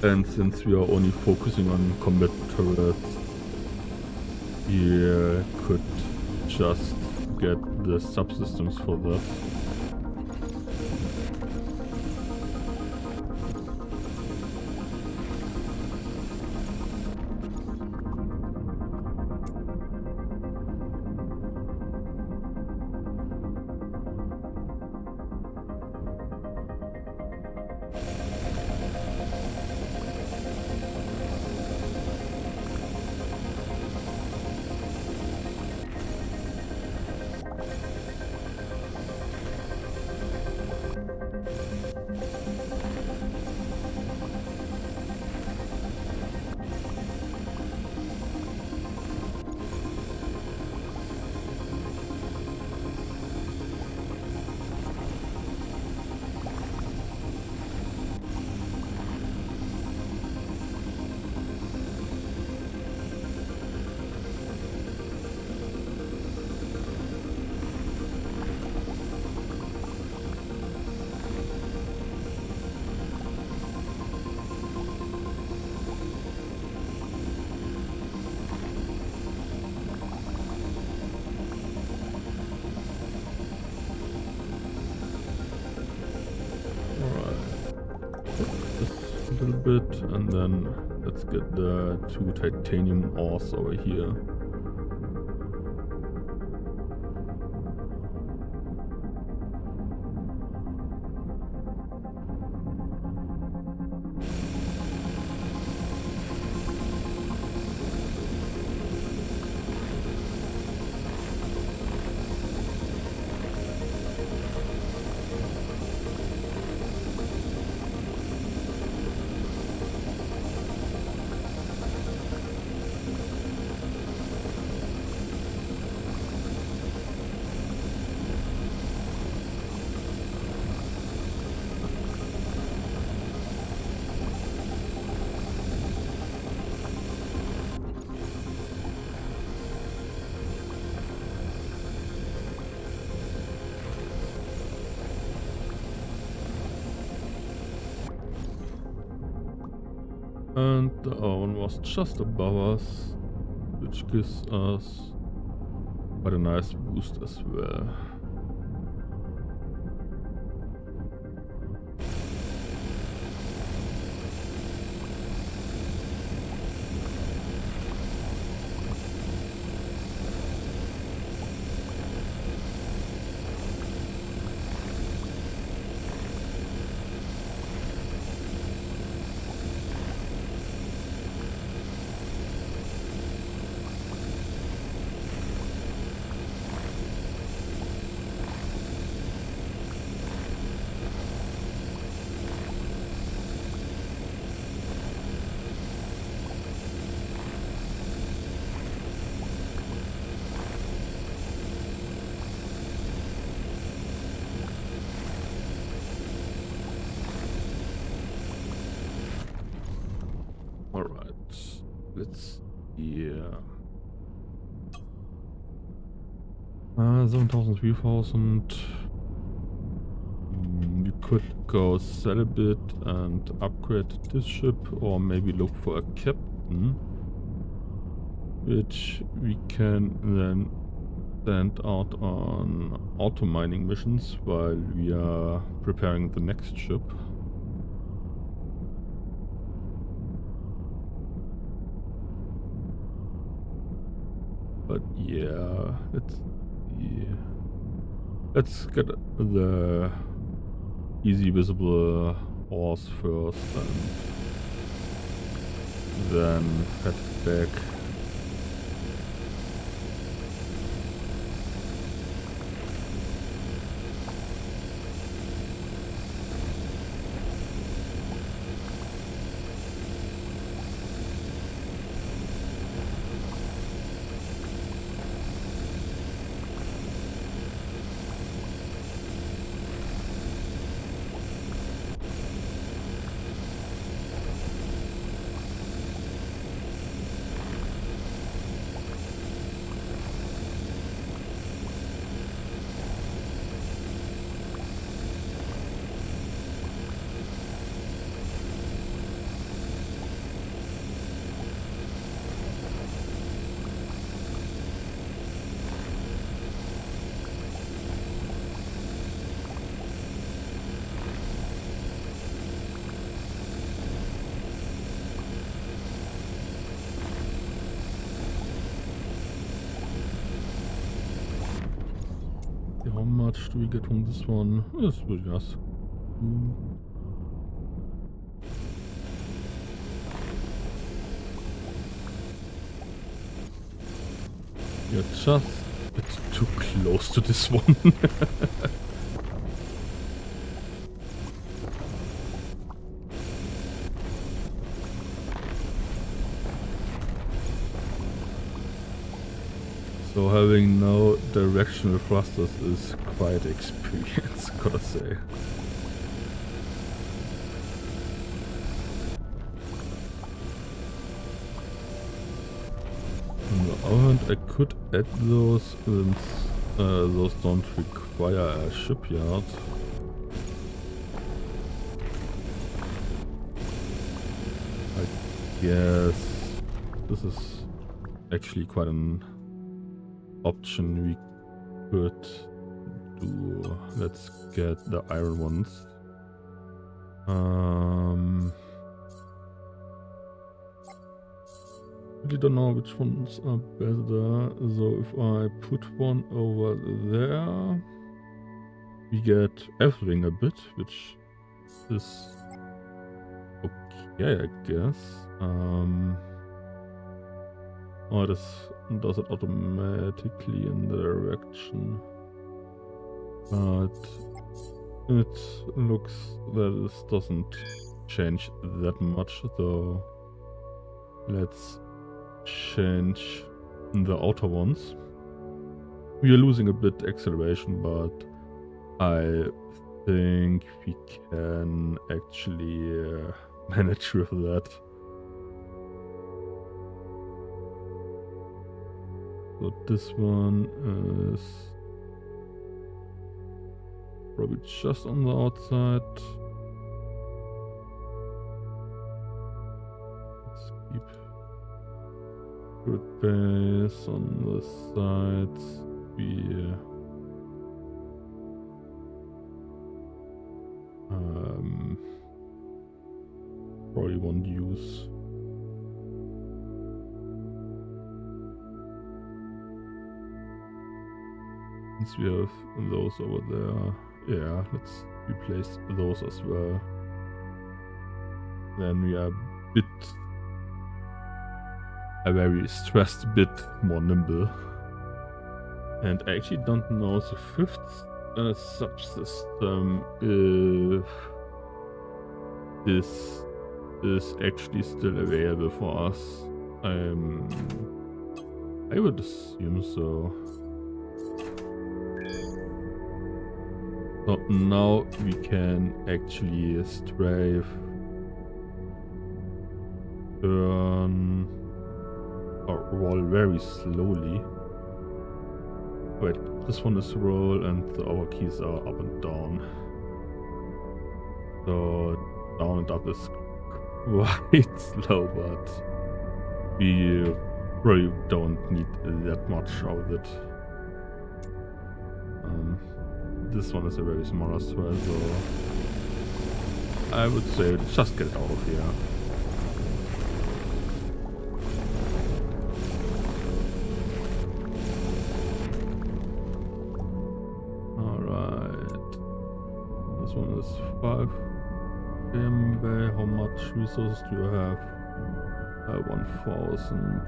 And since we are only focusing on combat turrets, we could just get the subsystems for that. Bit, and then let's get the 2 titanium ores over here. And the other one was just above us, which gives us quite a nice boost as well. Let's see. 7,000, 3,000. We could go sell a bit and upgrade this ship, or maybe look for a captain, which we can then send out on auto mining missions while we are preparing the next ship. But yeah, let's get the easy visible ores first, and then head back. much do we get from this one? It's pretty nice. You're just a bit too close to this one. So having no directional thrusters is quite experience, gotta say. On the other hand, I could add those since those don't require a shipyard. I guess this is actually quite an option we could do. Let's get the iron ones. Really don't know which ones are better. So if I put one over there, we get everything a bit, which is okay, I guess. Oh, this does it automatically in the direction, but it looks that this doesn't change that much, though. Let's change the outer ones. We are losing a bit acceleration, but I think we can actually manage with that. So this one is probably just on the outside. Let's keep good base on the sides. We probably won't use. Since we have those over there, yeah, let's replace those as well. Then we are a very stressed bit more nimble. And I actually don't know the fifth subsystem if this is actually still available for us. I would assume so. So now we can actually strafe, turn, or roll very slowly. Wait, this one is roll and the other keys are up and down. So down and up is quite slow, but we really don't need that much of it. This one is a very small as well, so I would say just get out of here. Alright. This one is 5 Bay. How much resources do you have? 1,000.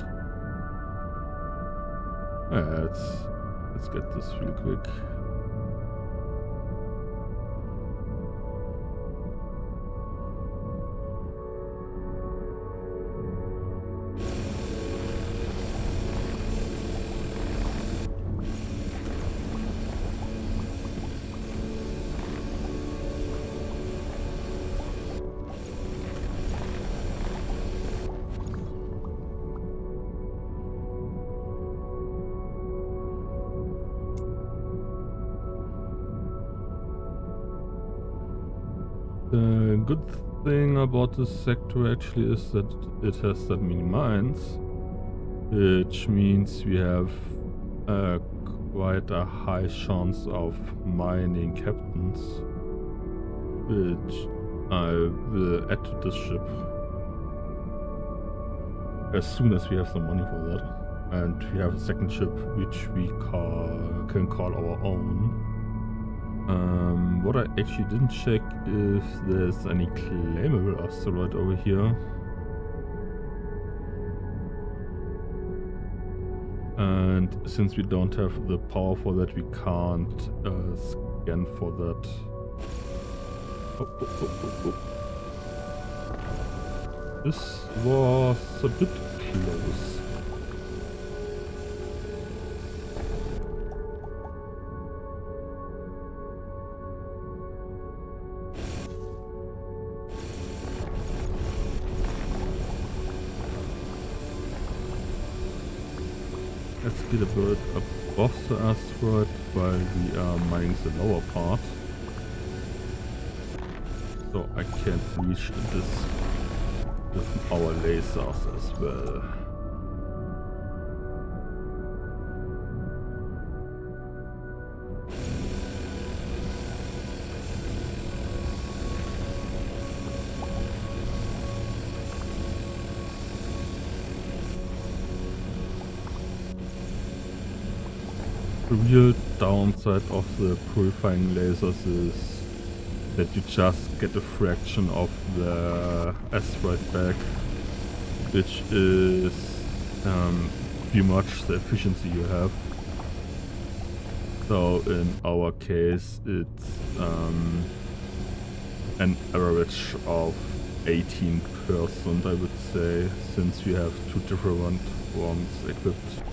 Yeah, let's get this real quick. The good thing about this sector actually is that it has that many mines, which means we have quite a high chance of mining captains, which I will add to this ship as soon as we have some money for that. And we have a second ship which we can call our own. What I actually didn't check if there's any claimable asteroid over here. And since we don't have the power for that, we can't scan for that. Oh. This was a bit close. Let's get a bit above the asteroid while we are mining the lower part. So I can't reach this with our lasers as well. The real downside of the purifying lasers is that you just get a fraction of the asteroid back, which is pretty much the efficiency you have. So in our case, it's an average of 18%, I would say, since we have two different ones equipped.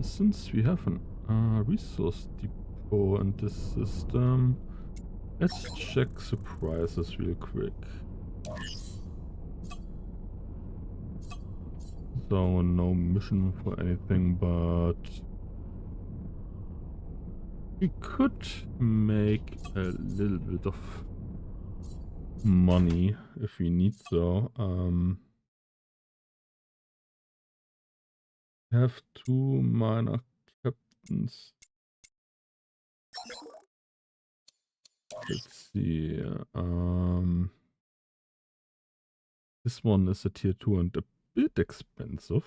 Since we have a resource depot in this system, let's check the prices real quick. So no mission for anything, but we could make a little bit of money if we need so. Have two minor captains. Let's see. This one is a tier 2 and a bit expensive.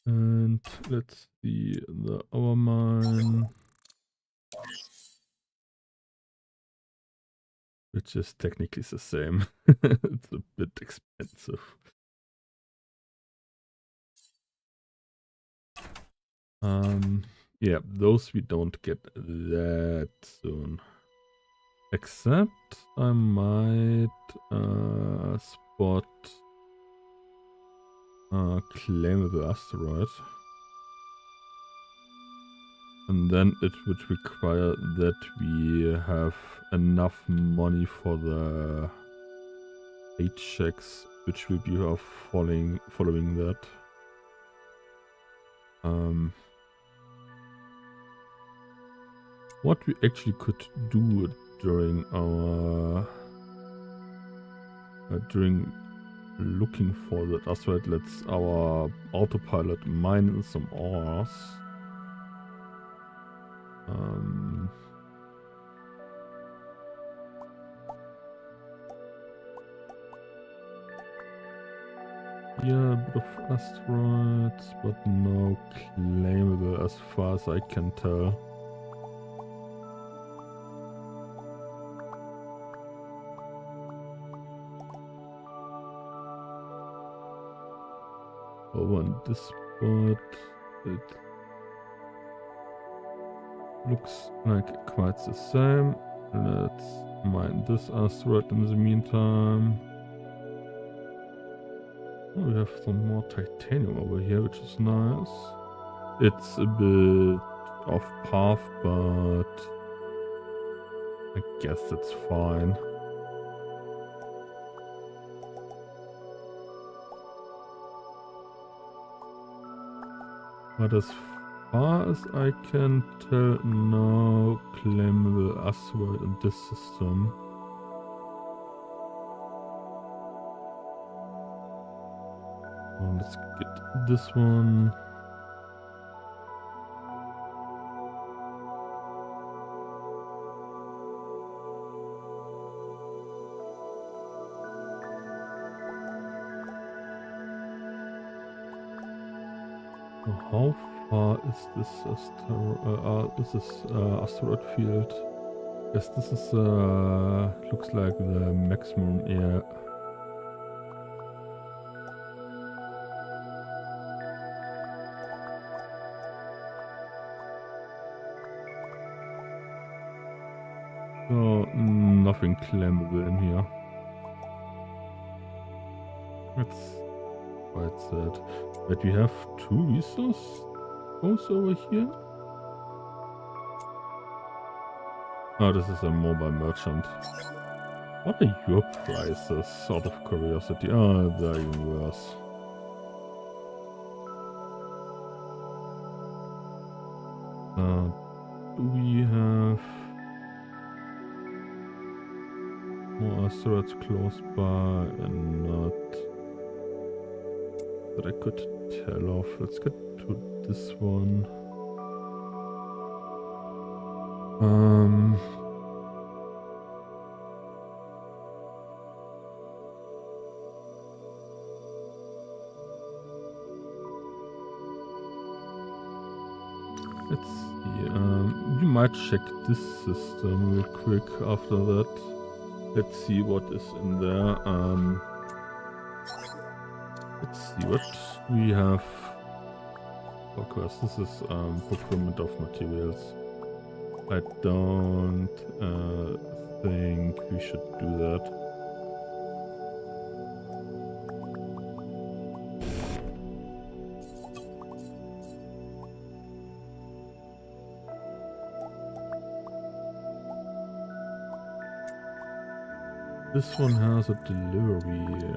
And let's see the our mine, which is technically the same. It's a bit expensive. Yeah, those we don't get that soon. Except I might spot a claimable asteroid. And then it would require that we have enough money for the 8 checks, which will be following that. What we actually could do during our during looking for that asteroid, let's our autopilot mine some ores. Yeah, a bit of asteroids, but no claimable as far as I can tell. Oh, and this spot, it looks like quite the same. Let's mine this asteroid in the meantime. Oh, we have some more titanium over here, which is nice. It's a bit off path, but I guess that's fine. But as far as I can tell, no claimable asteroid in this system. Oh, let's get this one. So how far is this asteroid field? Yes, this is looks like the maximum. Yeah. So nothing claimable in here. That's quite sad. But we have two resource boats over here. Oh, this is a mobile merchant. What are your prices? Out of curiosity. Oh, they're even worse. Do we have more asteroids close by and not that I could tell off? Let's get to this one. Let's see. We might check this system real quick after that. Let's see what is in there. Let's see what we have. Of course, this is procurement of materials. I don't think we should do that. This one has a delivery.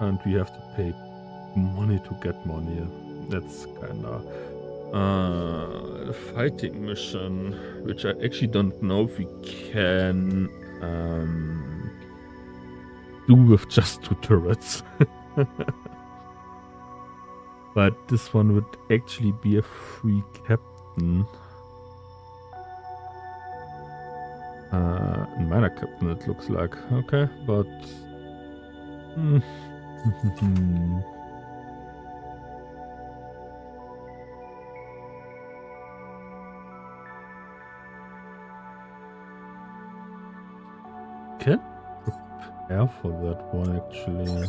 And we have to pay money to get money. That's kinda a fighting mission, which I actually don't know if we can do with just 2 turrets. But this one would actually be a free captain. Minor captain, it looks like. Okay, but can prepare for that one actually.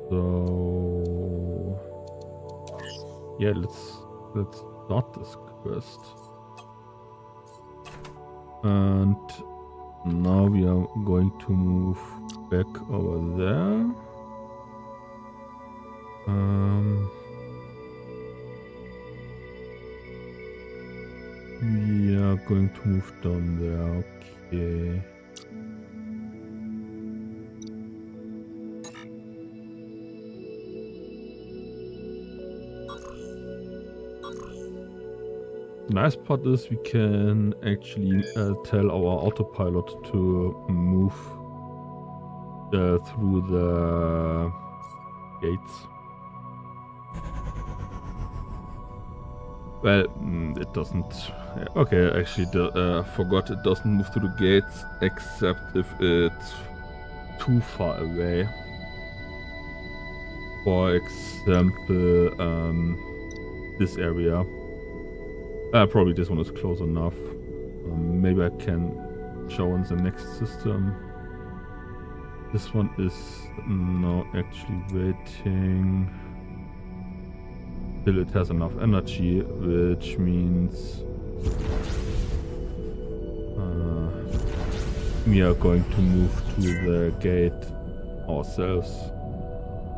So yeah, let's start this quest. And now we are going to move back over there. We are going to move down there. Okay. The nice part is we can actually tell our autopilot to move through the gates. Well, it doesn't. Okay, actually, forgot it doesn't move through the gates except if it's too far away. For example, this area. Probably this one is close enough. Maybe I can show in the next system. This one is now actually waiting till it has enough energy, which means we are going to move to the gate ourselves,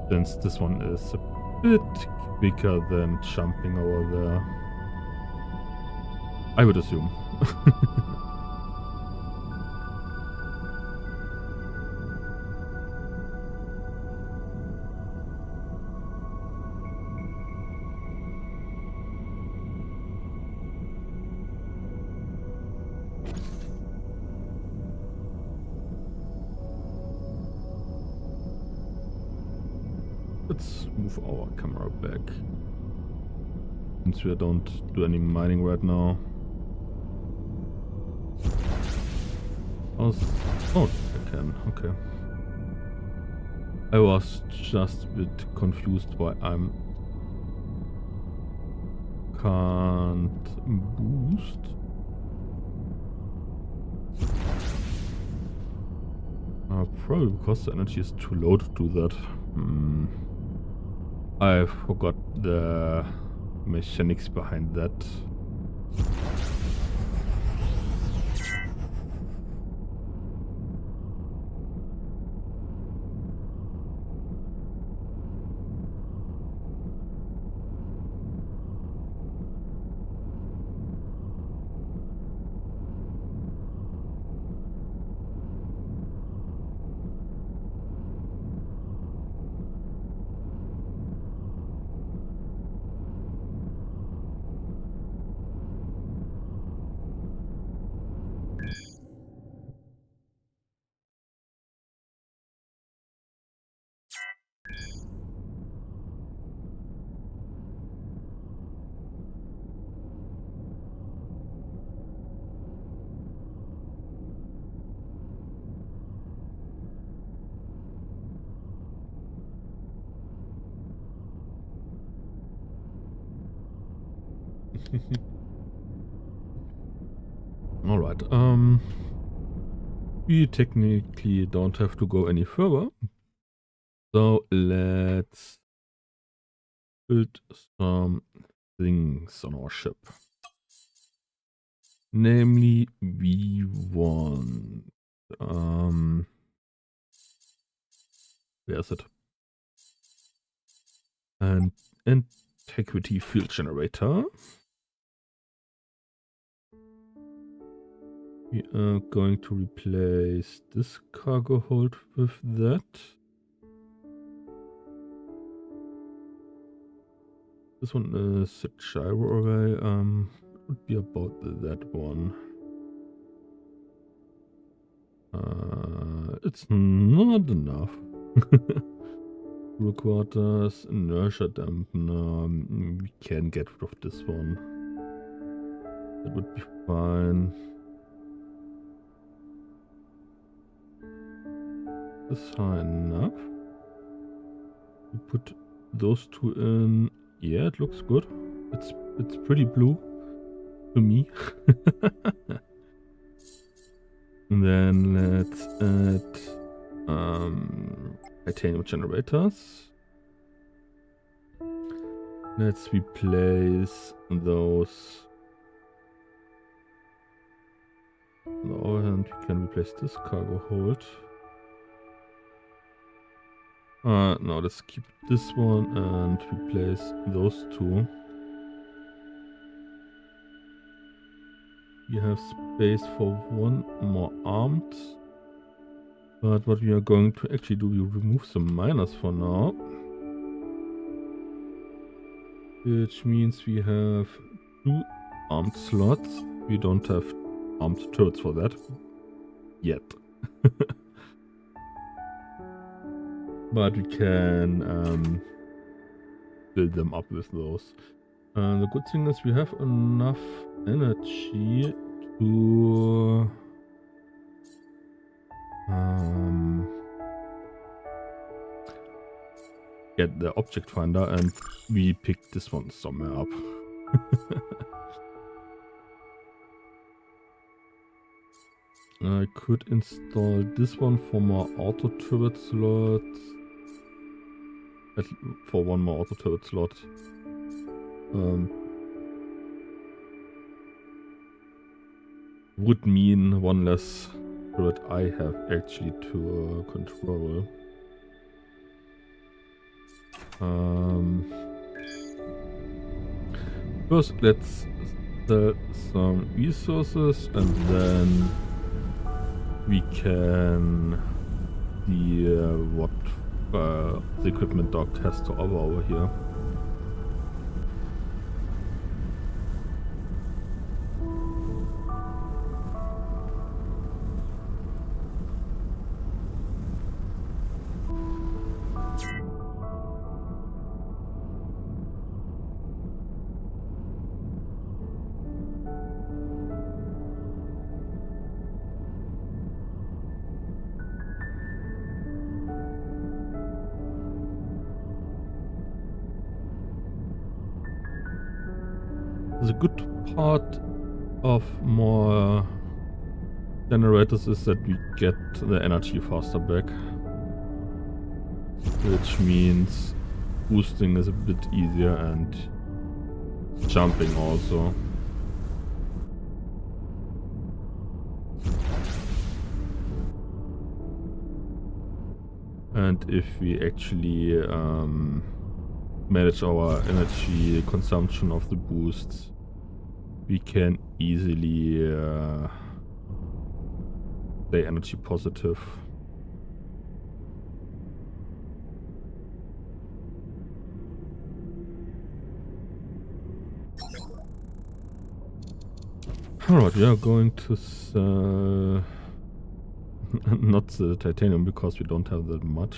since this one is a bit quicker than jumping over there, I would assume. Let's move our camera back, since we don't do any mining right now. Oh, I can, okay. I was just a bit confused why I'm can't boost. Probably because the energy is too low to do that. I forgot the mechanics behind that. Alright, we technically don't have to go any further. So let's build some things on our ship. Namely, we want where is it? An integrity field generator. We are going to replace this cargo hold with that. This one is a gyro array. It would be about that one. It's not enough. Crew quarters, inertia dampener. We can get rid of this one. That would be fine. This is high enough. We put those two in. Yeah, it looks good. It's pretty blue to me. And then let's add titanium generators. Let's replace those. On the other hand, we can replace this cargo hold. No, let's keep this one and replace those two. We have space for one more armed. But what we are going to actually do, we remove some miners for now. Which means we have 2 armed slots. We don't have armed turrets for that. Yet. But we can build them up with those. The good thing is we have enough energy to get the object finder, and we picked this one somewhere up. I could install this one for more auto turret slots. For one more auto turret slot. Would mean one less turret I have actually to control. First, let's sell some resources and then we can see what the equipment dock has to offer over here. The good part of more generators is that we get the energy faster back, which means boosting is a bit easier and jumping also. And if we actually manage our energy consumption of the boosts, we can easily stay energy positive. Alright, we are going to sell not the titanium because we don't have that much,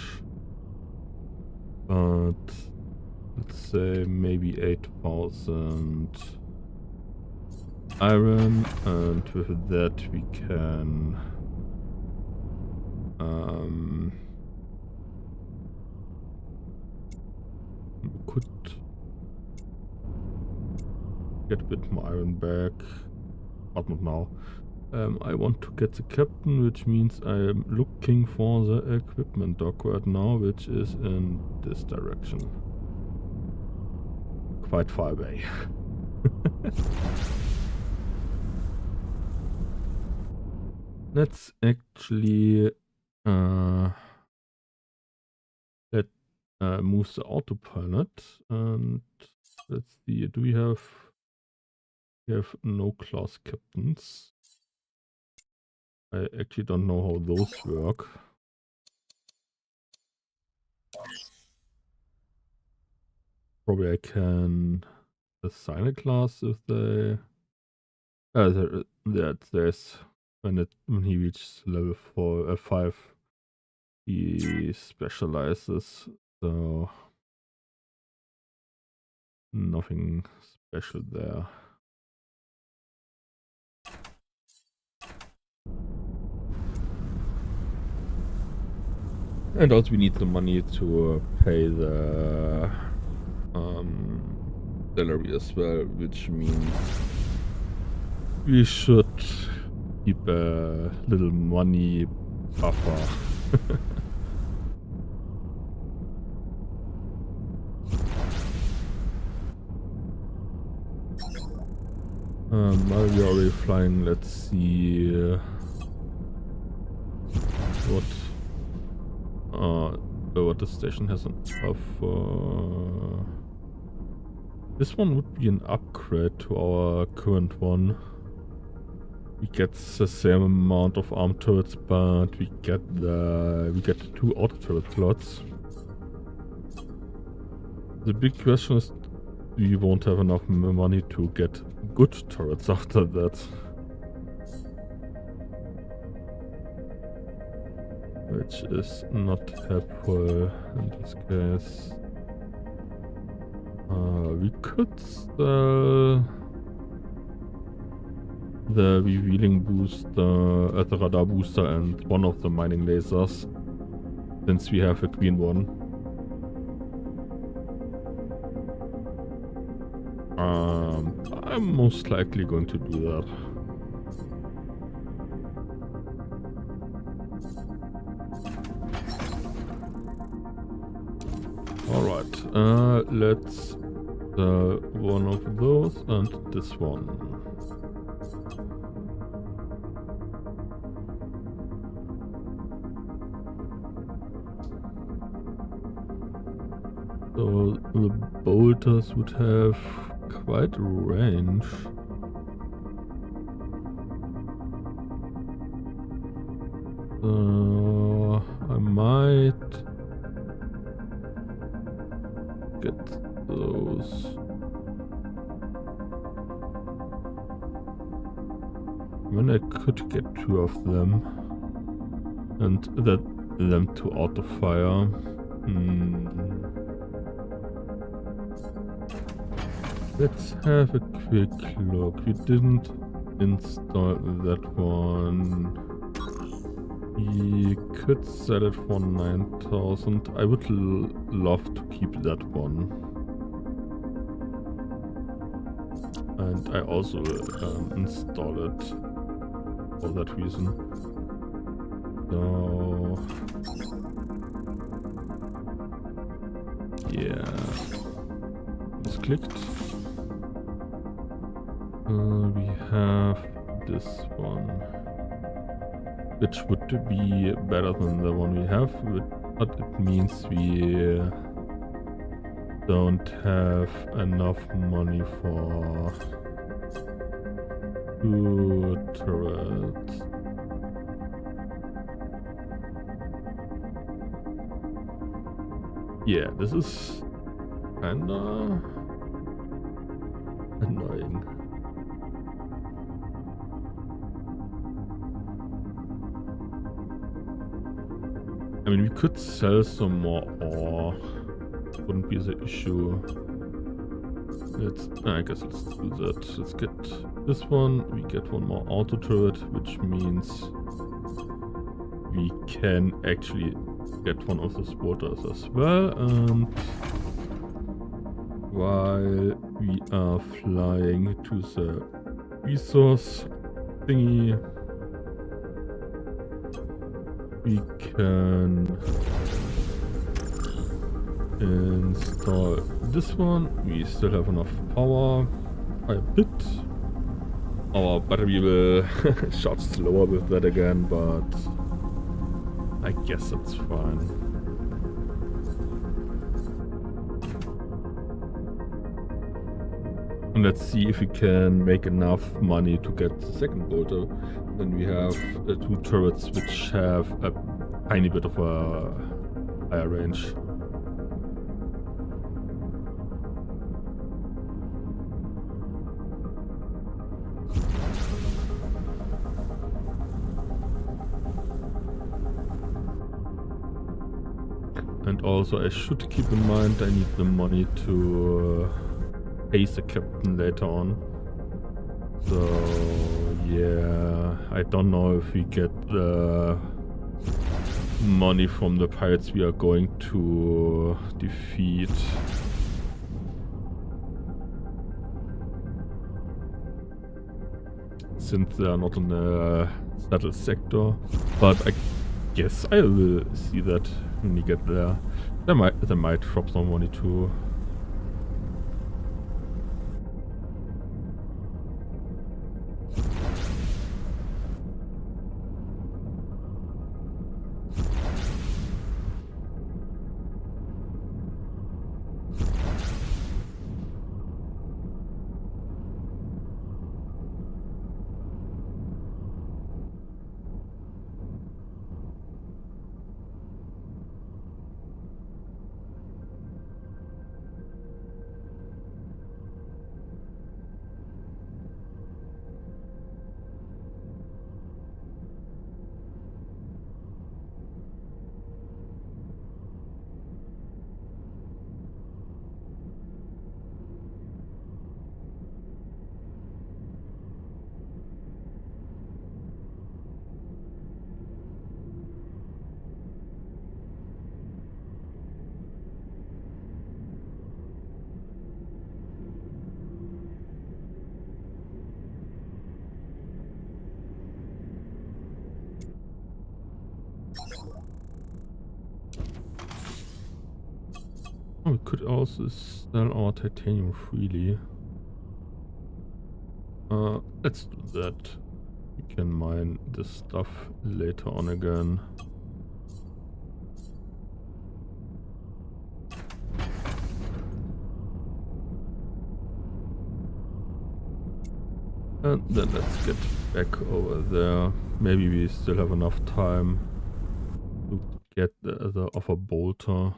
but let's say maybe 8,000 iron, and with that we can we could get a bit more iron back, but not now. I want to get the captain, which means I am looking for the equipment dock right now, which is in this direction. Quite far away. Let's actually move the autopilot, and let's see, do we have no class captains. I actually don't know how those work. Probably I can assign a class if they there's when he reaches level 5 he specializes, so nothing special there. And also we need the money to pay the salary as well, which means we should keep a little money buffer. While we are already flying, let's see what the station has on offer. This one would be an upgrade to our current one. We get the same amount of armed turrets, but we get 2 auto turret slots. The big question is, we won't have enough money to get good turrets after that. Which is not helpful in this case. We could sell the revealing booster, the radar booster, and one of the mining lasers, since we have a green one. I'm most likely going to do that. Alright, let's one of those and this one. So the bolters would have quite a range. So I might get those. When I could get 2 of them and them to auto fire. Let's have a quick look. We didn't install that one. We could sell it for 9,000. I would love to keep that one. And I also install it for that reason. So yeah, it's clicked. We have this one, which would be better than the one we have, but it means we don't have enough money for 2 turrets. Yeah, this is kinda annoying. I mean, we could sell some more ore. Wouldn't be the issue. I guess let's do that. Let's get this one. We get one more auto turret, which means we can actually get one of those waters as well. And while we are flying to the resource thingy, we can install this one. We still have enough power by a bit. Our battery will charge slower with that again, but I guess that's fine. And let's see if we can make enough money to get the second bolter. Then we have 2 turrets which have a tiny bit of a higher range. And also I should keep in mind I need the money to pay the captain later on. So yeah, I don't know if we get the money from the pirates we are going to defeat. Since they are not in the settled sector, but I guess I will see that when we get there. They might drop some money too. Oh, we could also sell our titanium freely. Let's do that. We can mine this stuff later on again. And then let's get back over there. Maybe we still have enough time to get the other offer bolter.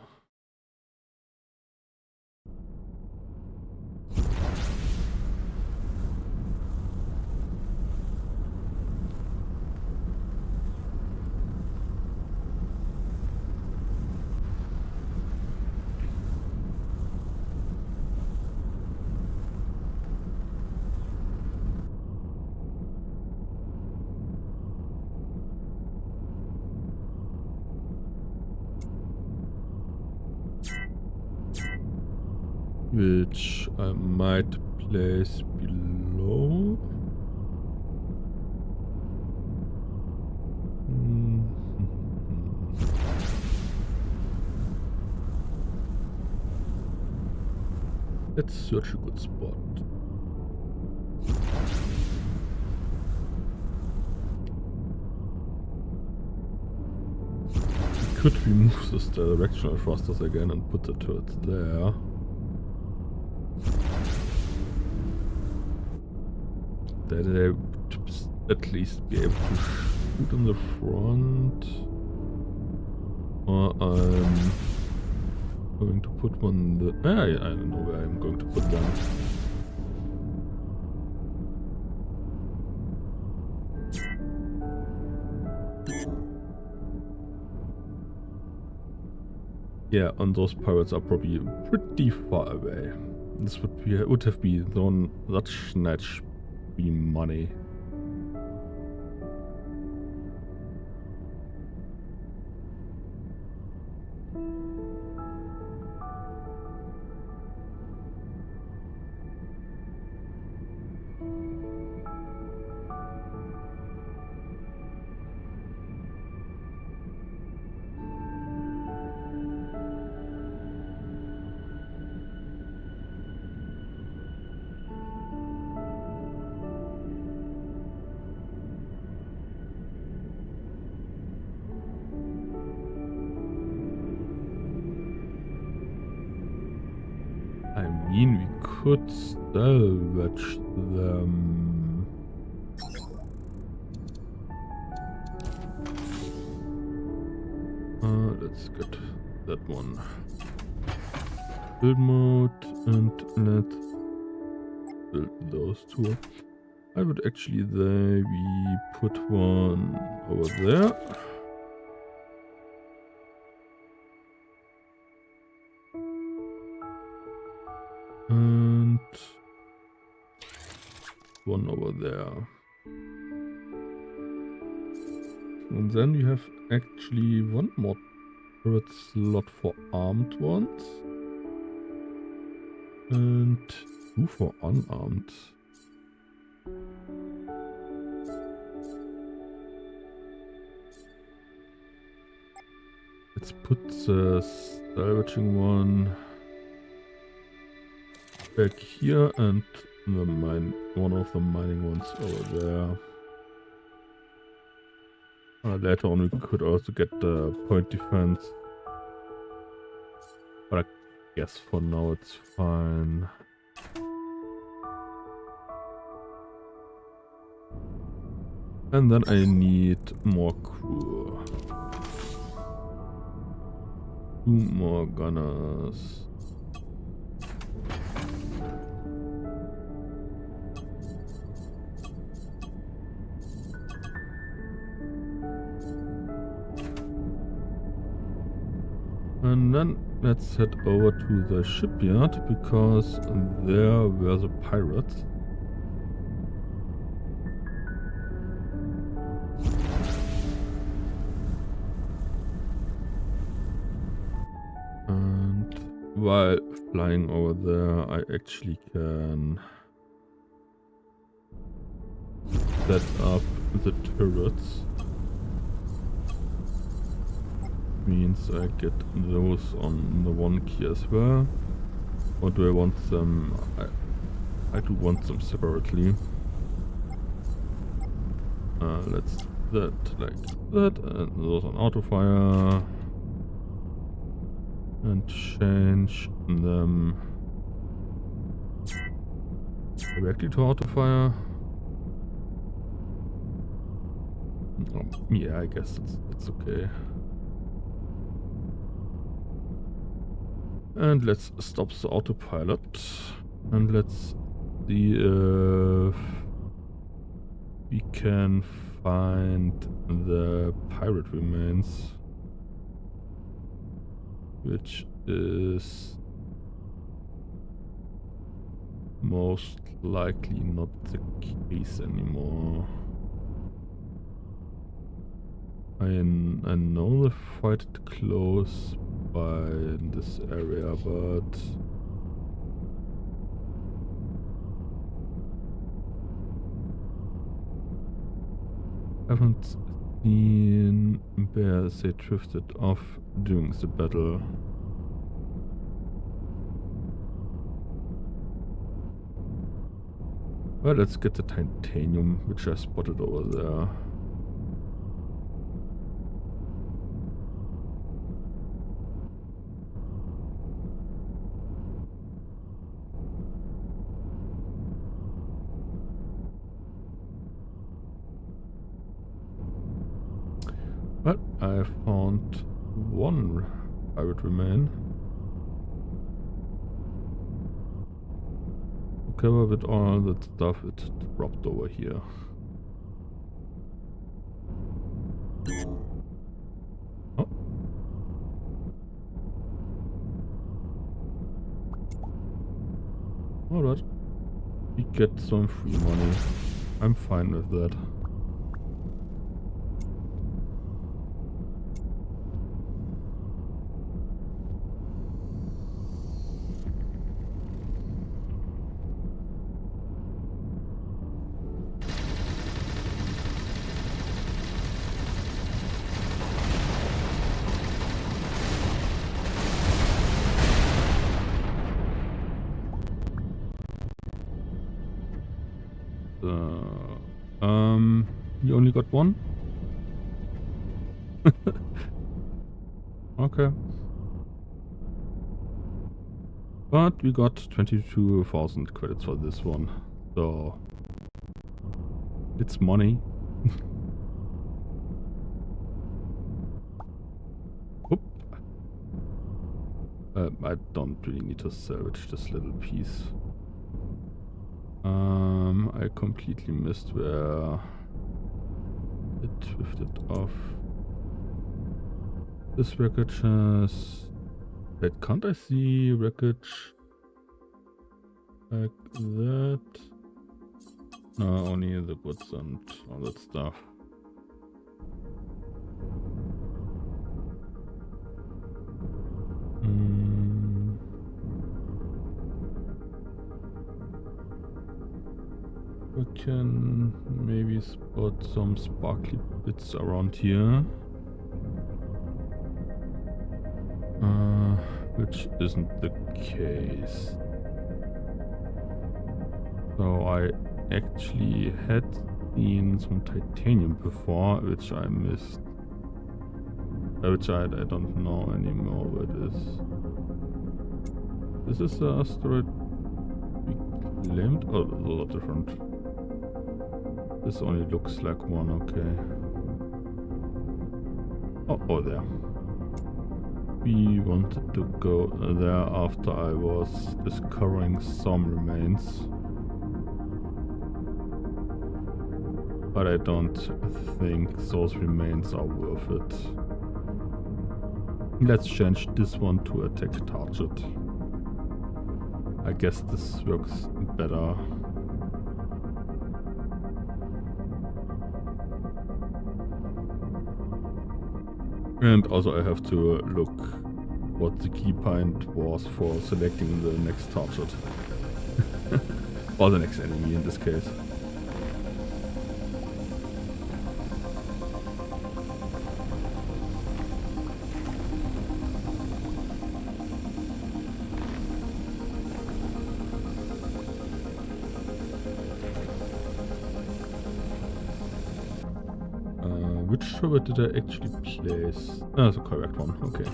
Which I might place below. Let's search a good spot. We could remove this directional thrusters again and put the turrets there. Then they would at least be able to shoot in the front. Or I'm going to put one I don't know where I'm going to put them. Yeah, and those pirates are probably pretty far away. This would have been done that snatch be money. I mean, we could salvage them. Let's get that one. Build mode, and let's build those two. I would actually maybe put one over there. And one over there. And then we have actually one more turret slot for armed ones. And two for unarmed. Let's put the salvaging one back here and one of the mining ones over there. Later on we could also get the point defense. But I guess for now it's fine. And then I need more crew. 2 more gunners. And then let's head over to the shipyard, because there were the pirates. And while flying over there, I actually can set up the turrets. means I get those on the one key as well. Or do I want them? I do want them separately. Let's do that like that, and those on auto fire. And change them directly to auto fire. Yeah, I guess it's okay. And let's stop the autopilot. And let's see if we can find the pirate remains. Which is most likely not the case anymore. I know they fight it close by in this area, but haven't seen bears they drifted off during the battle. Well, let's get the titanium, which I spotted over there. Well, I found one pirate remain. Together with all that stuff it dropped over here. Oh. Alright. We get some free money. I'm fine with that. You only got one? Okay. But we got 22,000 credits for this one. So it's money. Oop. I don't really need to salvage this little piece. I completely missed where it drifted off. This wreckage has... Wait, can't I see wreckage like that? No, only the goods and all that stuff. We can maybe spot some sparkly bits around here. Which isn't the case. So I actually had seen some titanium before, which I missed. Which I don't know anymore where it is. This is the asteroid we claimed? Oh, those are a lot different. This only looks like one, okay. Oh, there. We wanted to go there after I was discovering some remains. But I don't think those remains are worth it. Let's change this one to attack target. I guess this works better. And also I have to look what the key point was for selecting the next target. Or the next enemy in this case. not sure where did I actually place. That's the correct one. Okay.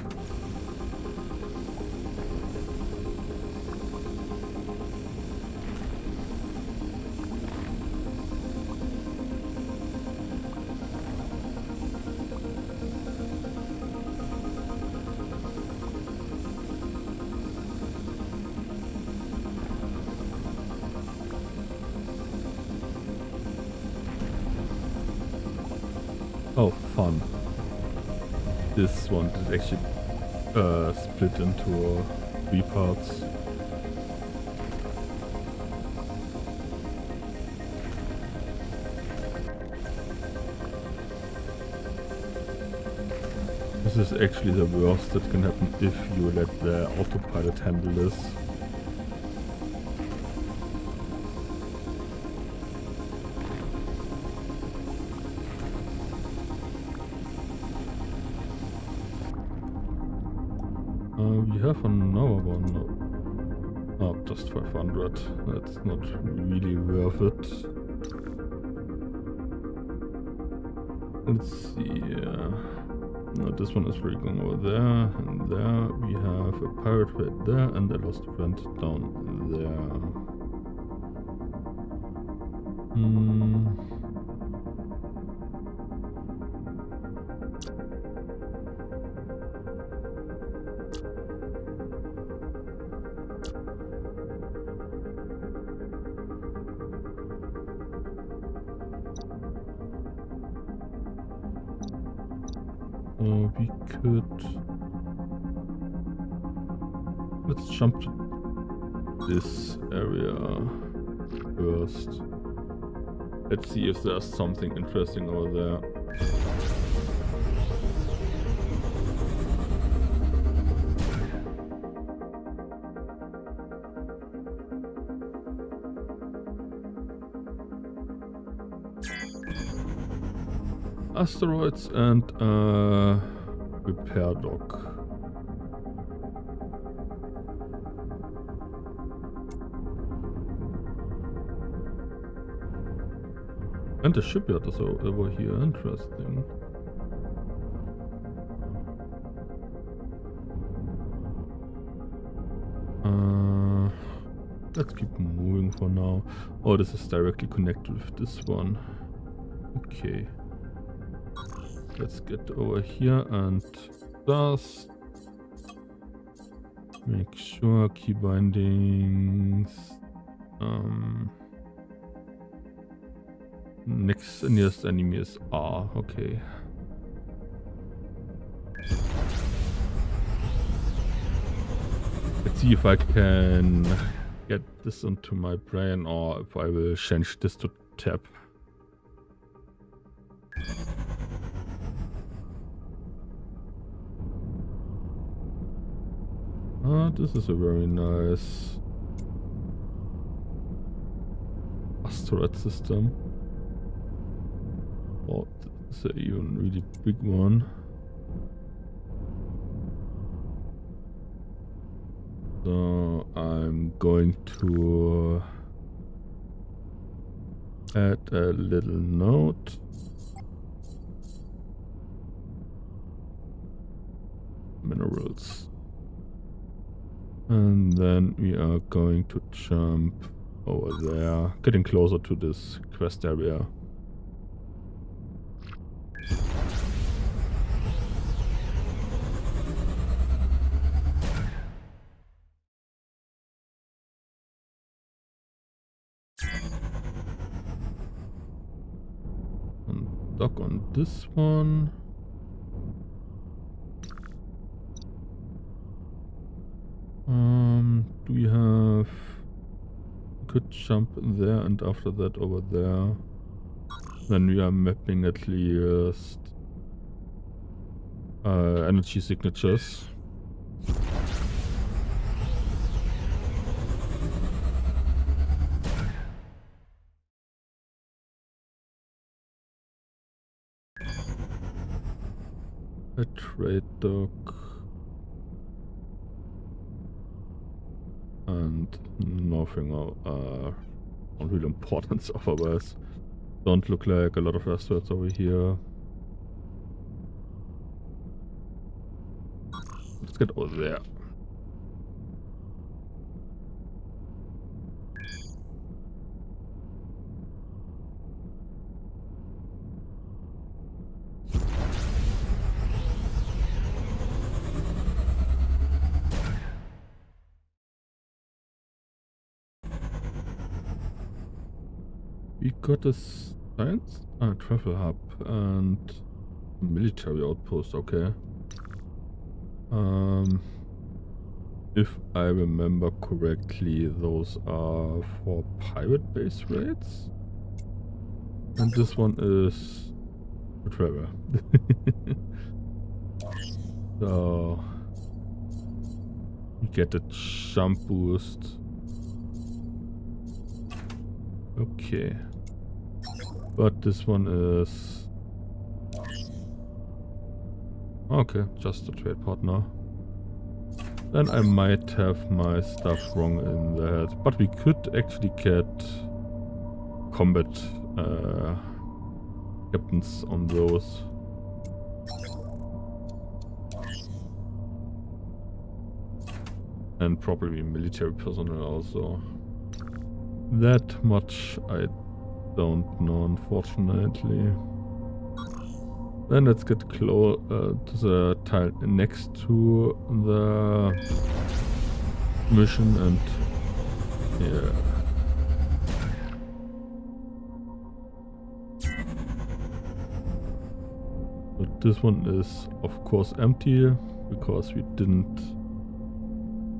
Oh, fun. This one did actually split into 3 parts. This is actually the worst that can happen if you let the autopilot handle this. We have another one. Oh, just 500. That's not really worth it. Let's see. No, this one is really going over there and there. We have a pirate right there and a lost friend down there. We could... Let's jump to this area first. Let's see if there's something interesting over there. Asteroids and repair dock. And the shipyard is over here. Interesting. Let's keep moving for now. Oh, this is directly connected with this one. Okay. Let's get over here and just make sure key bindings. Nearest enemy is R. Okay. Let's see if I can get this into my brain or if I will change this to tab. This is a very nice asteroid system. Oh, this is an even really big one. So I'm going to add a little note. Minerals. And then we are going to jump over there, getting closer to this quest area. And dock on this one. Do we have... Could jump there and after that over there. Then we are mapping at least energy signatures. A trade dock. And nothing of real importance otherwise. Don't look like a lot of asteroids over here. let's get over there. We got a science travel hub and military outpost, okay. If I remember correctly, those are for pirate base raids. And this one is for travel. So we get a jump boost. Okay. But this one is... Okay, just a trade partner. Then I might have my stuff wrong in the head. But we could actually get combat captains on those. And probably military personnel also. That much I don't know, unfortunately. Then let's get close to the tile next to the mission and yeah. But this one is of course empty because we didn't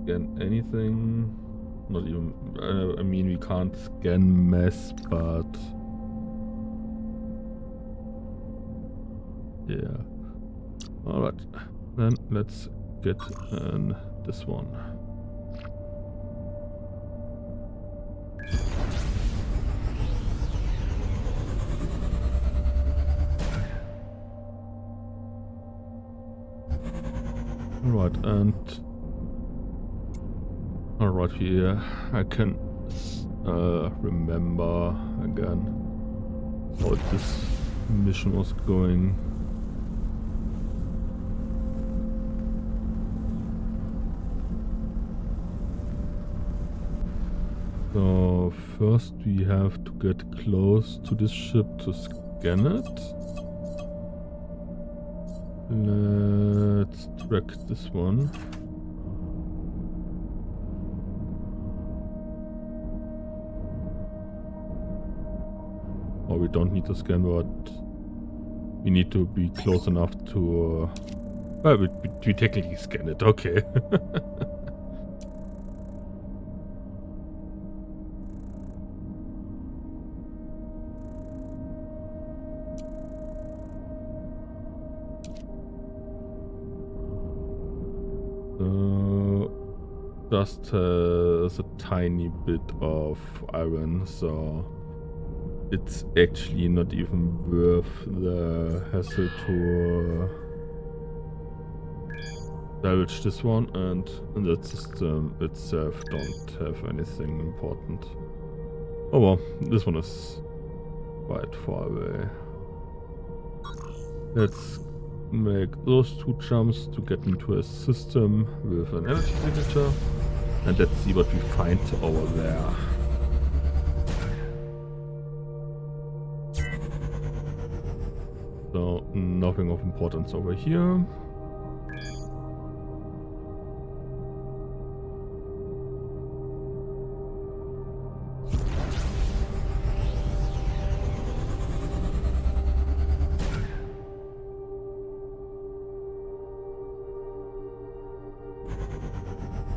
get anything. Not even, I mean, we can't scan mass, but yeah. Alright, then let's get this one. Alright, and right here I can remember again how this mission was going. So first we have to get close to this ship to scan it. Let's track this one. We don't need to scan, but we need to be close enough to... well, we technically scan it, okay. Just has a tiny bit of iron, so... it's actually not even worth the hassle to salvage this one, and that system itself don't have anything important. Oh well, this one is quite far away. Let's make those two jumps to get into a system with an energy signature, and let's see what we find over there. So, nothing of importance over here.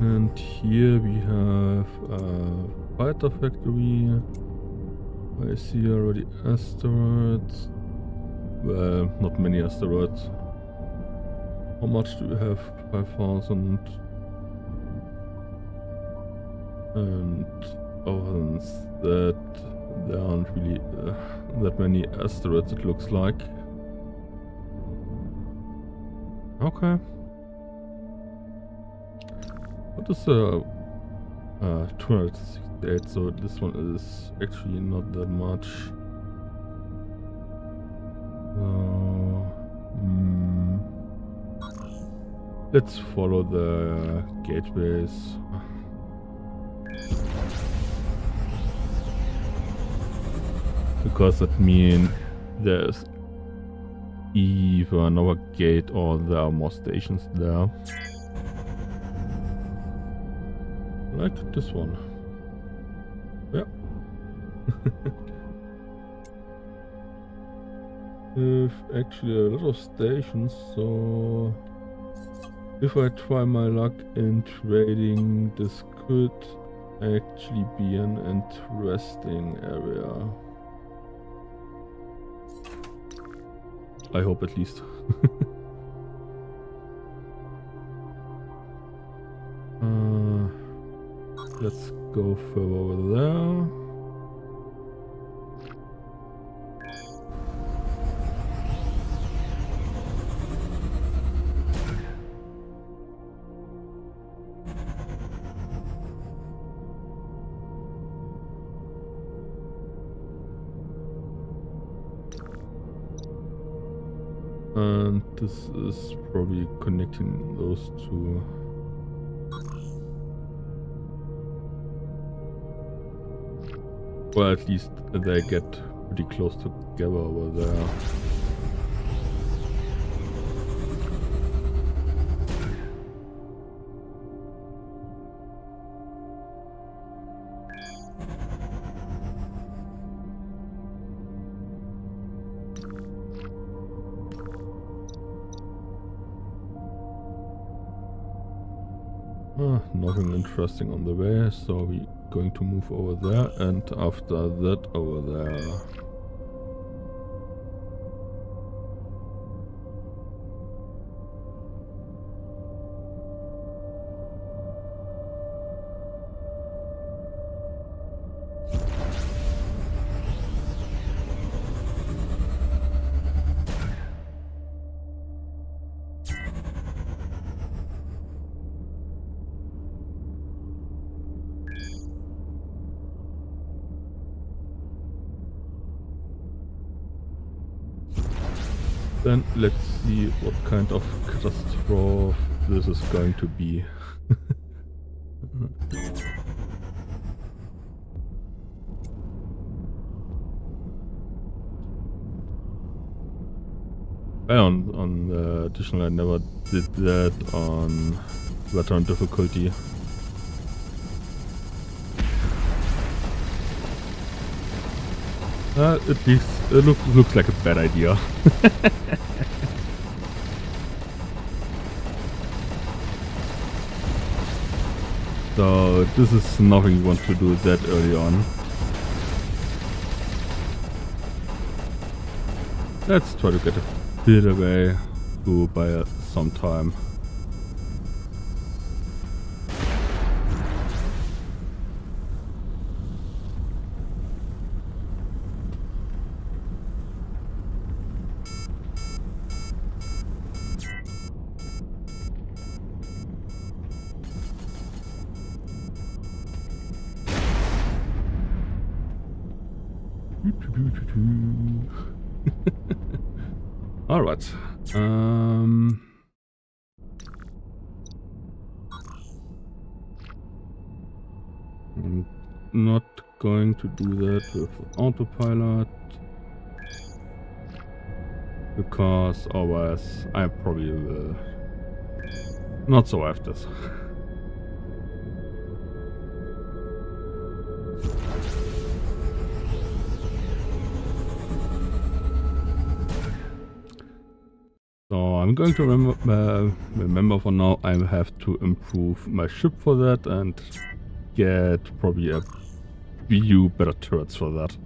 And here we have a fighter factory. I see already asteroids. Well, not many asteroids. How much do we have? 5,000. And other than that, there aren't really that many asteroids, it looks like. Okay. What is 268, so this one is actually not that much. Let's follow the gateways. Because that means there's either another gate or there are more stations there. Like this one. Yeah. With actually a lot of stations, so if I try my luck in trading, this could actually be an interesting area. I hope at least. Let's go further over there. And this is probably connecting those two. Or at least they get pretty close together over there. Nothing interesting on the way, so we're going to move over there and after that over there. Then let's see what kind of catastrophe this is going to be. On the additional, I never did that on veteran difficulty. At least it looks like a bad idea. So this is nothing you want to do that early on. Let's try to get a bit away to buy some time. All right. I'm not going to do that with autopilot because otherwise I probably will not survive this. So I'm going to remember for now I have to improve my ship for that and get probably a few better turrets for that.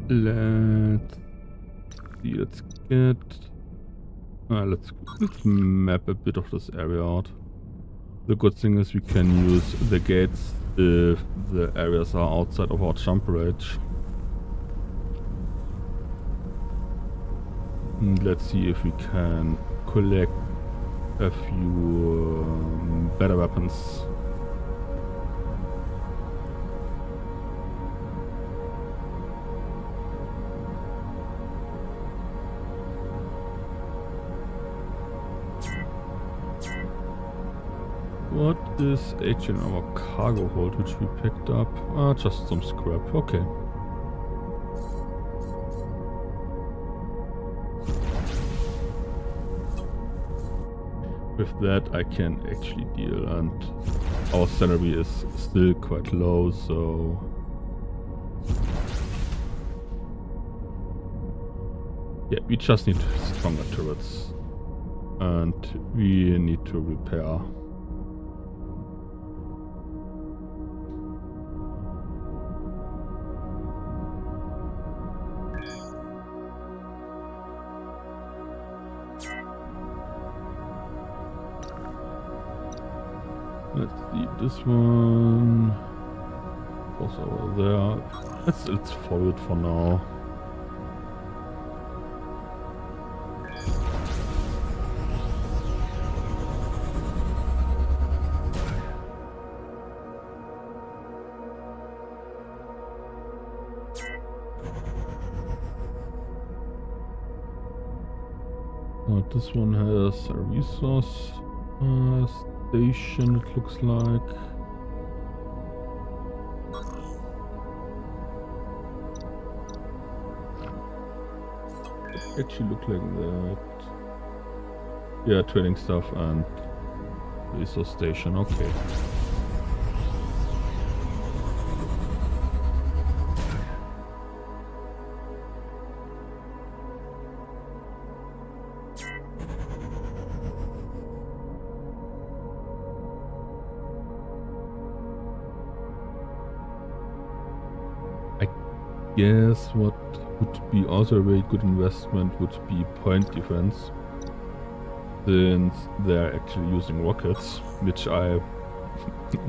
Let's see. Let's get. Let's map a bit of this area out. The good thing is we can use the gates if the areas are outside of our jump range. And let's see if we can collect a few better weapons. What is H in our cargo hold which we picked up? Just some scrap, okay. With that I can actually deal, and our salary is still quite low, so... Yeah, we just need stronger turrets. And we need to repair. Let's see, this one goes over there. Let's follow it for now. This one has a resource station, it looks like. It actually look like that. Yeah, trading stuff and resource station, okay. Yes, what would be also a very good investment would be point defense, since they're actually using rockets, which I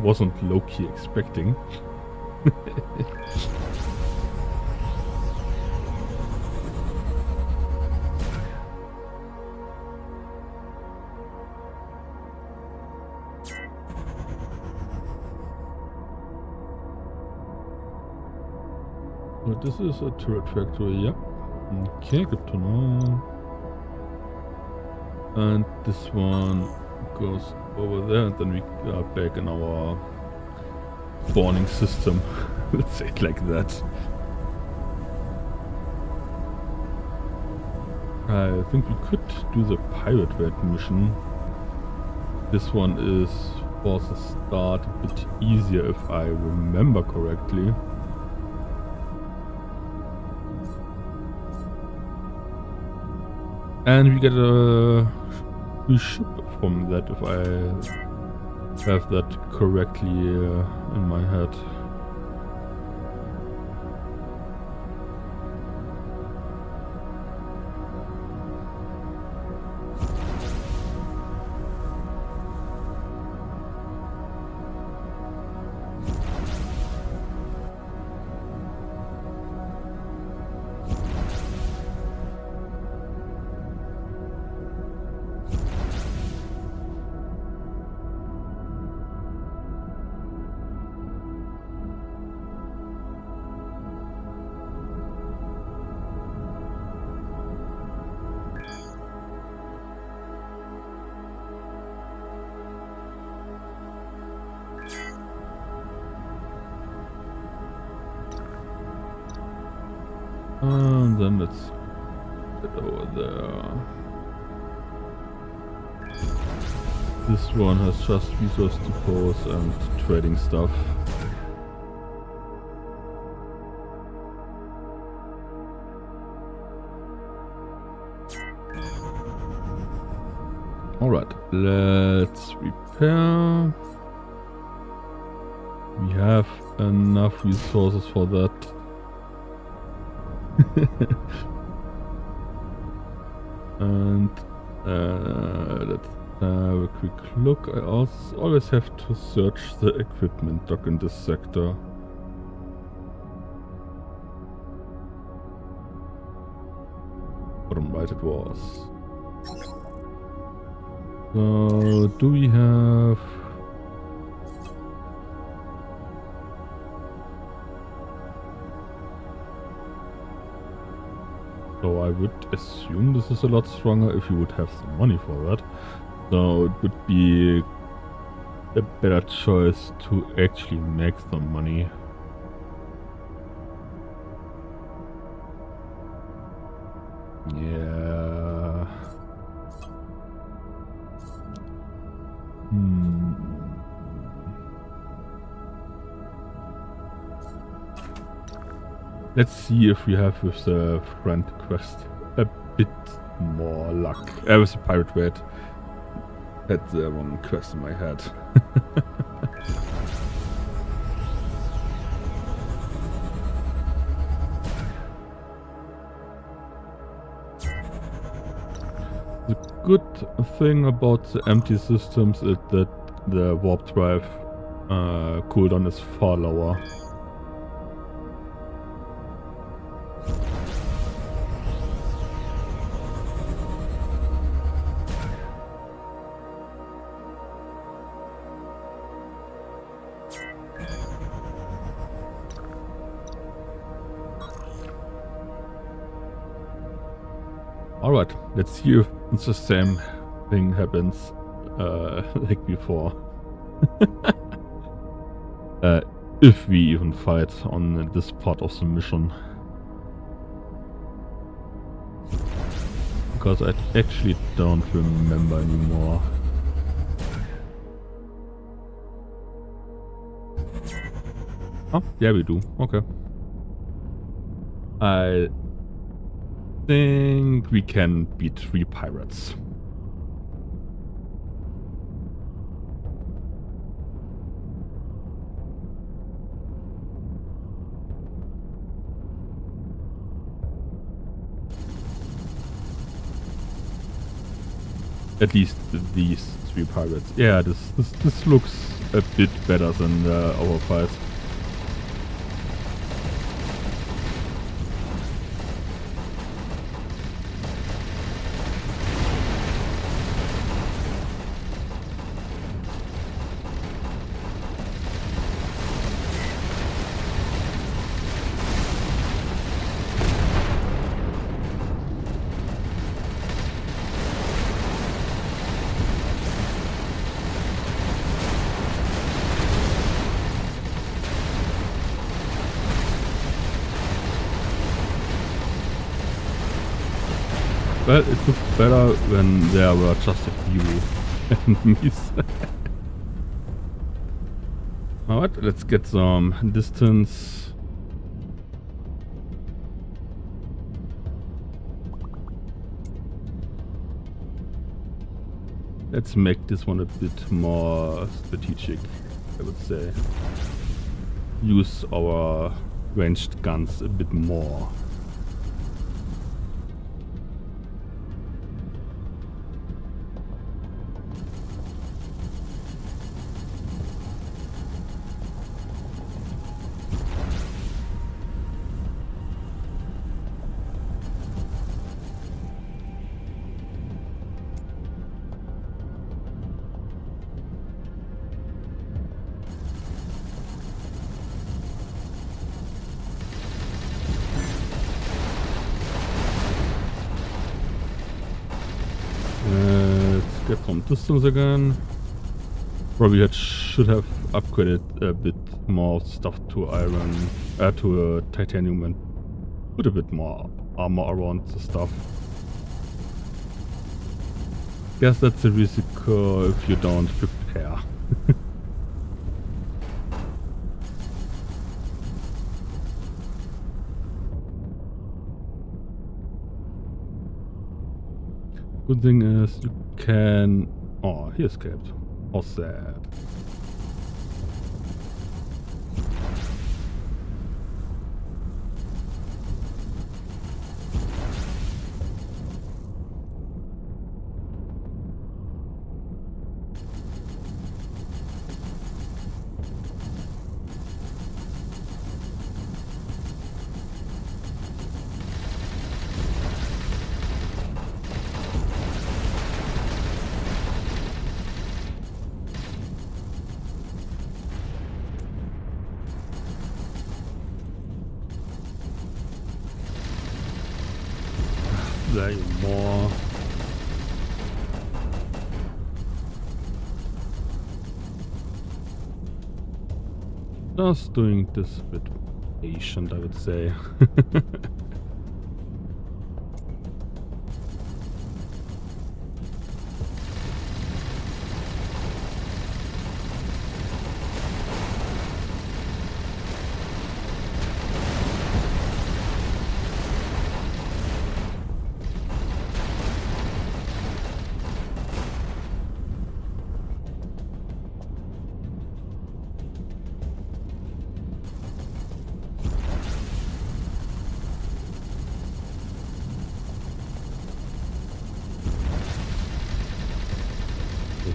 wasn't low-key expecting. This is a turret factory, yeah. Okay, good to know. And this one goes over there, and then we are back in our spawning system. Let's say it like that. I think we could do the pirate raid mission. This one is for the start a bit easier if I remember correctly. And we get a free ship from that, if I have that correctly in my head. And then let's get over there. This one has just resource depots and trading stuff. Alright, let's repair. We have enough resources for that. And let's have a quick look. I always have to search the equipment dock in this sector. Bottom right it was. So, do we have... So I would assume this is a lot stronger if you would have some money for that. So it would be a better choice to actually make some money. Yeah. Let's see if we have with the friend quest a bit more luck. With the pirate raid. Had the wrong quest in my head. The good thing about the empty systems is that the warp drive cooldown is far lower. Alright, let's see if it's the same thing happens like before. If we even fight on this part of the mission. Because I actually don't remember anymore. Oh, yeah we do. Okay. I think we can beat 3 pirates. At least these 3 pirates. Yeah, this looks a bit better than our fight. Well, it looked better when there were just a few enemies. Alright, let's get some distance. Let's make this one a bit more strategic, I would say. Use our ranged guns a bit more. Let's get some distance again. Probably should have upgraded a bit more stuff to iron, to titanium, and put a bit more armor around the stuff. Guess that's a risk if you don't prepare. Good thing is you can... Oh, he escaped. How sad. there you more. Just doing this with patient, I would say.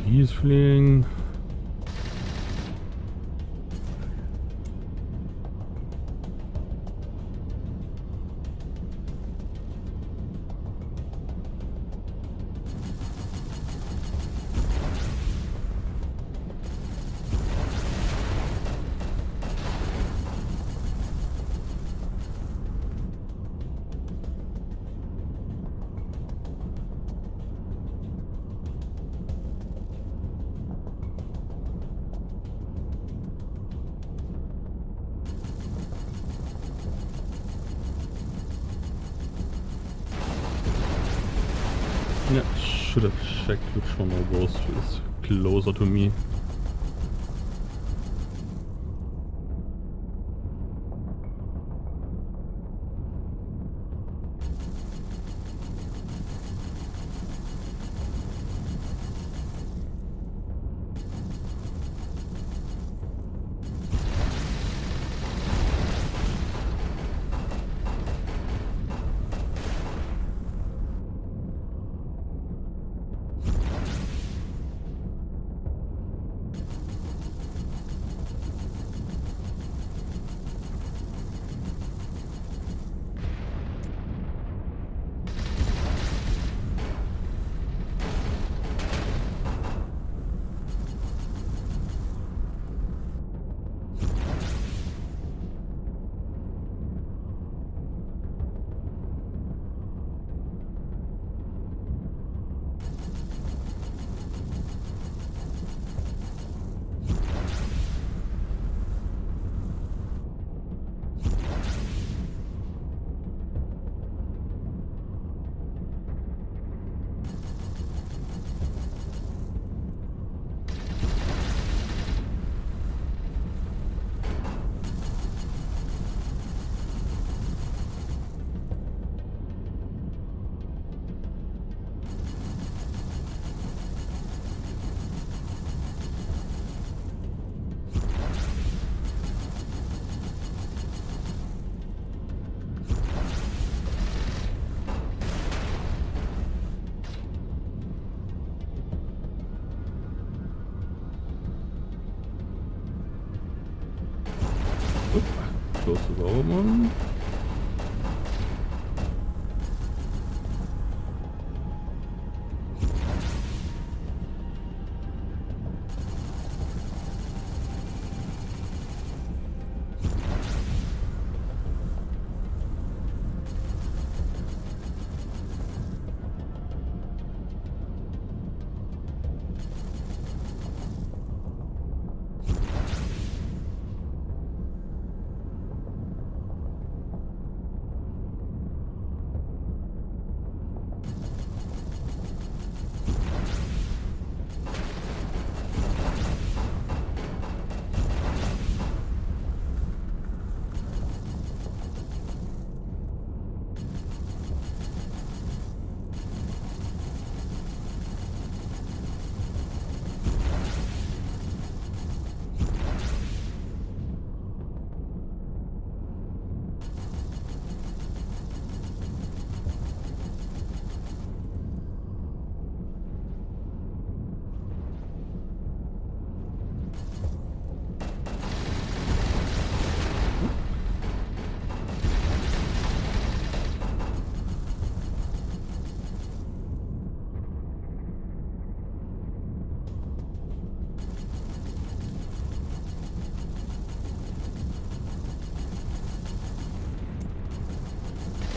He's fleeing. Yeah, should have checked which one of those is closer to me. Close to the other one.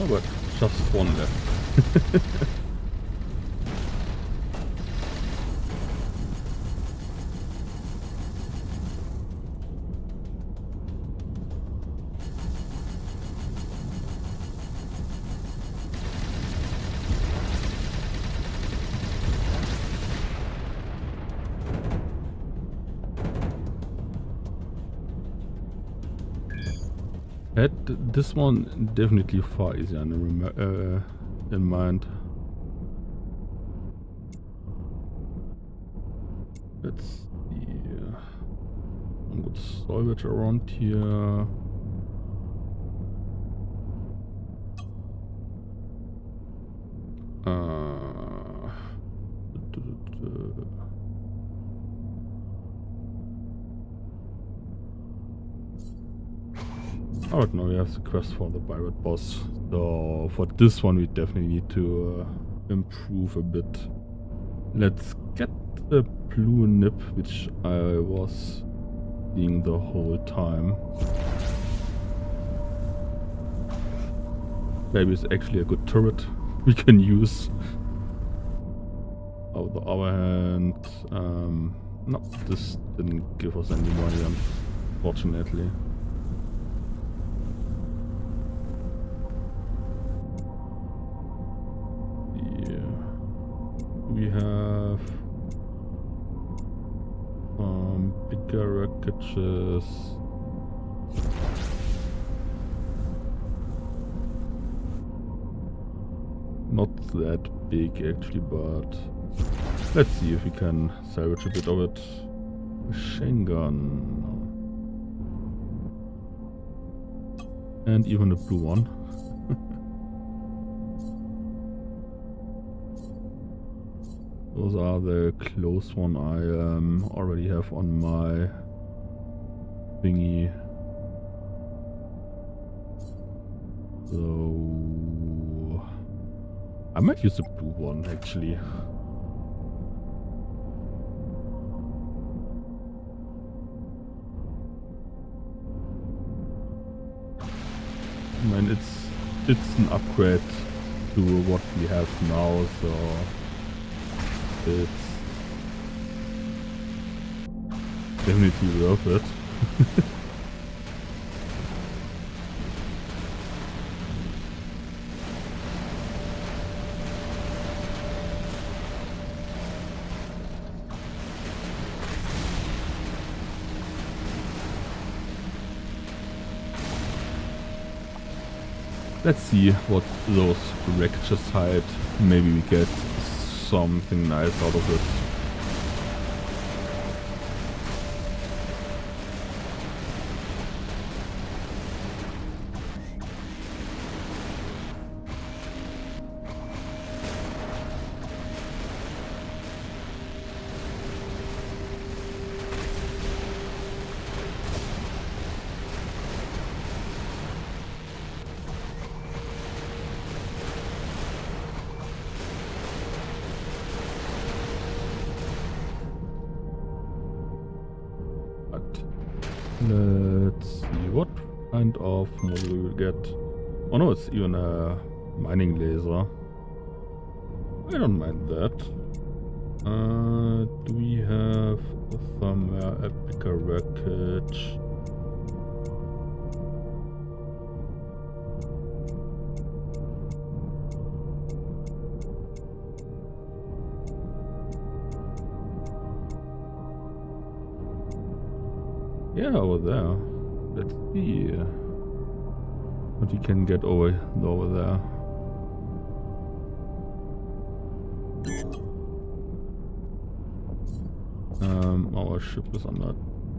Oh, but just one left. Had this one definitely far easier in mind. Let's see. I'm going to salvage around here. Alright, now we have the quest for the pirate boss. So for this one we definitely need to improve a bit. Let's get the blue nib, which I was seeing the whole time. Maybe it's actually a good turret we can use. On the other hand, no, this didn't give us any money, unfortunately. We have bigger wreckages. Not that big actually, but let's see if we can salvage a bit of it. Machine gun. And even a blue one. Those are the close one I already have on my thingy. So I might use the blue one actually. I mean, it's an upgrade to what we have now, so it's definitely worth it. Let's see what those wreckages hide. Maybe we get something nice out of it. Let's see what kind of model we will get. Oh no, it's even a mining laser. I don't mind that. Do we have somewhere a bigger wreckage? Yeah, over there. Let's see what you can get over there. Our ship is on that.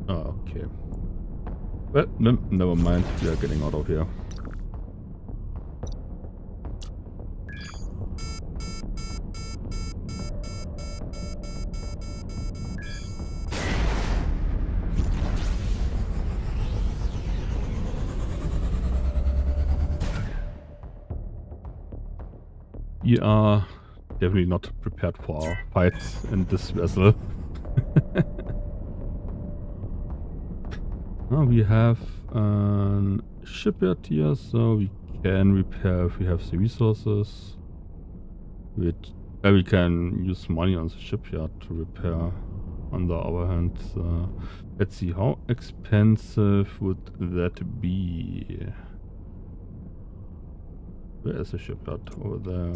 Oh, okay. Well, never mind. We are getting out of here. We are definitely not prepared for fights in this vessel. We have a shipyard here, so we can repair if we have the resources. which we can use money on the shipyard to repair. On the other hand, let's see, how expensive would that be? Where is the shipyard? Over there.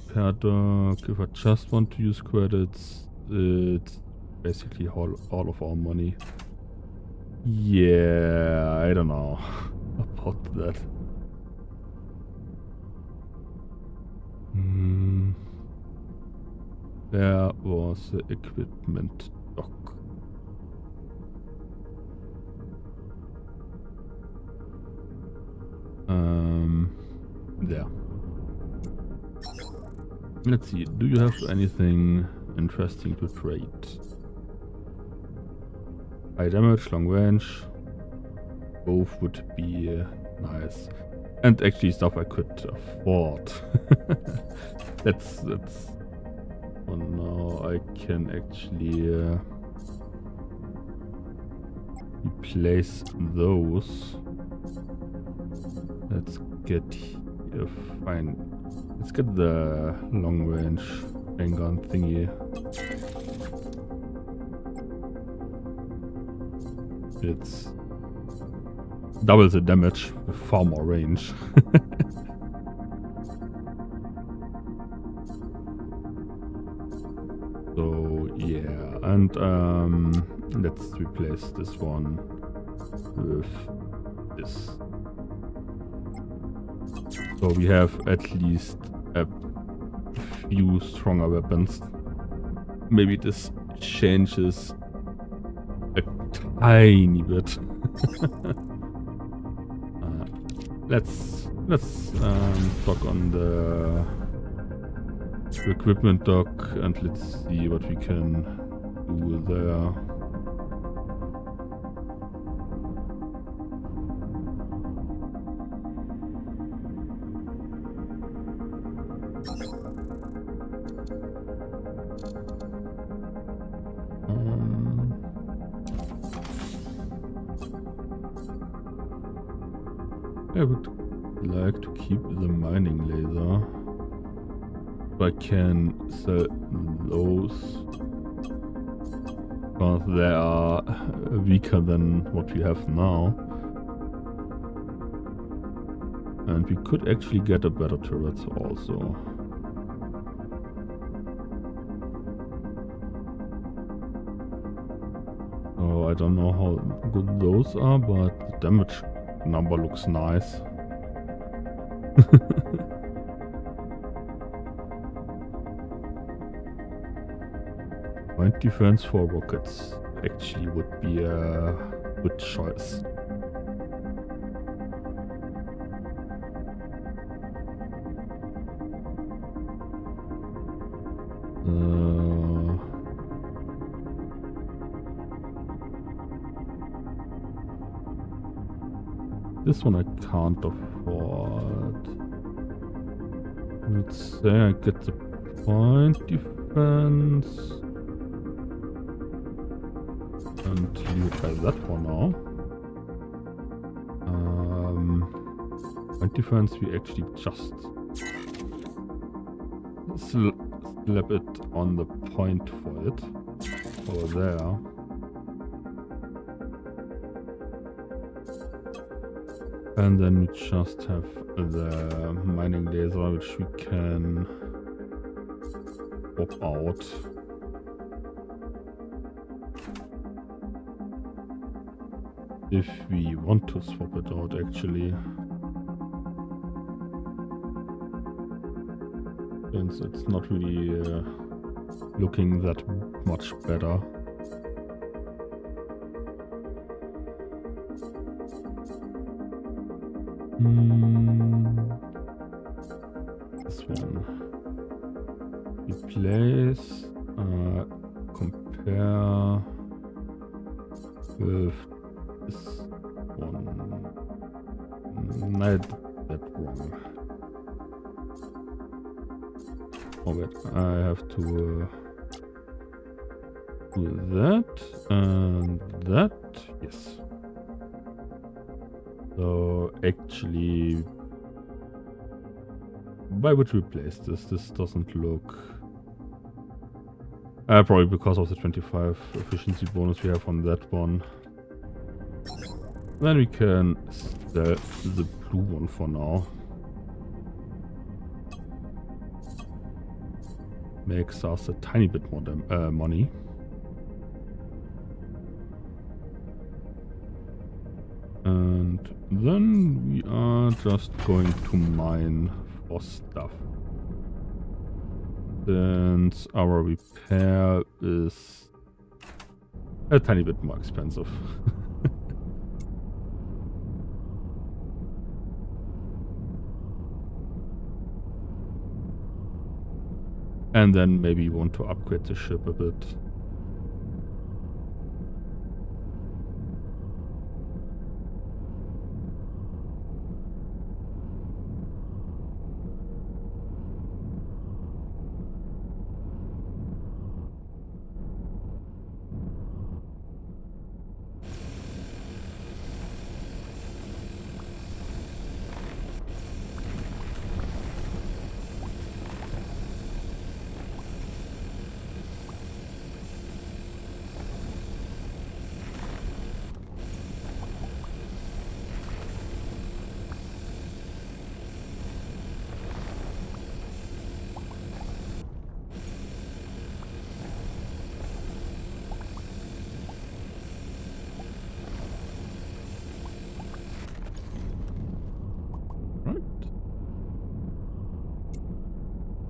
Repair dock. If I just want to use credits, it's basically all of our money. Yeah, I don't know about that. There was the equipment dock. There. Let's see, do you have anything interesting to trade? High damage, long range. Both would be nice. And actually stuff I could afford. that's oh no, I can actually replace those. Let's get here, fine. Let's get the long range handgun thingy. It's double the damage with far more range. So yeah, and let's replace this one with this. So we have at least a few stronger weapons. Maybe this changes a tiny bit. Let's dock on the equipment dock and let's see what we can do there. I would like to keep the mining laser. If I can sell those, because they are weaker than what we have now. And we could actually get a better turret also. So I don't know how good those are, but the damage number looks nice. Point defense for rockets actually would be a good choice. This one I can't afford. Let's say I get the point defense and leave it by that for now. Point defense we actually just slap it on the point for it over there. And then we just have the mining laser, which we can pop out. If we want to swap it out, actually. Since it's not really looking that much better. This one. Replace, compare with this one. I did that wrong. Oh wait, I have to do that and that. Yes. So actually why would we place this? This doesn't look... probably because of the 25 efficiency bonus we have on that one. Then we can sell the blue one for now. Makes us a tiny bit more money. And then we are just going to mine for stuff. Since our repair is a tiny bit more expensive. And then maybe you want to upgrade the ship a bit.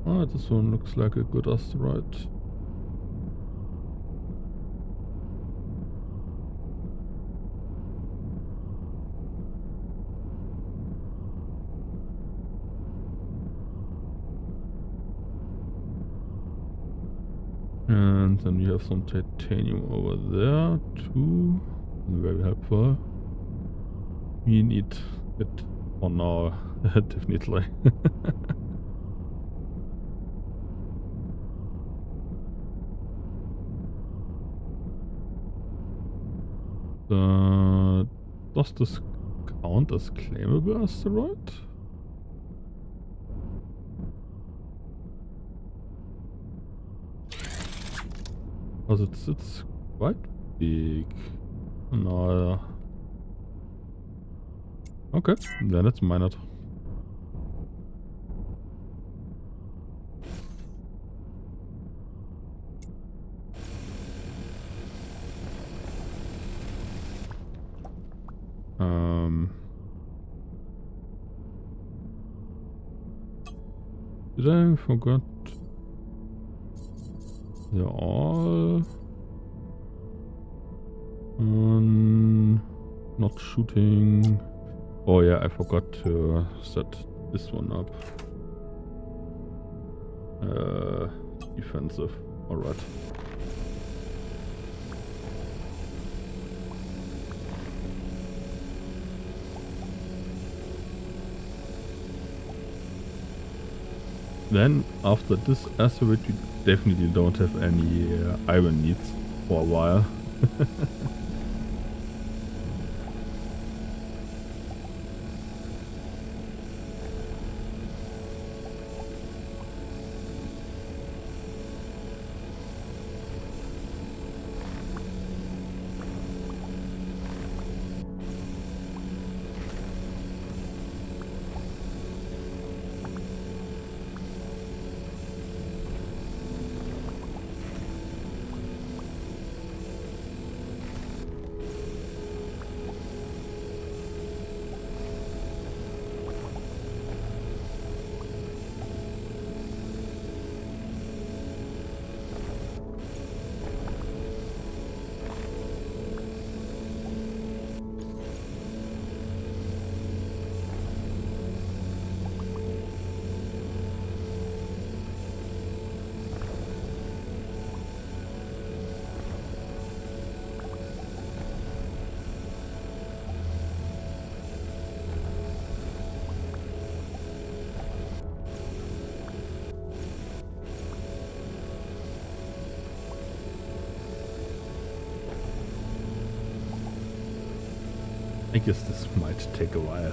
Ah, this one looks like a good asteroid. And then we have some titanium over there too. Very helpful. We need it for now, definitely. Does this count as claimable asteroid? Because it's quite big. No. Okay, then let's mine it. Did I forget? They're all not shooting. Oh yeah, I forgot to set this one up. Defensive. Alright. Then, after this asteroid, we definitely don't have any iron needs for a while. I guess this might take a while.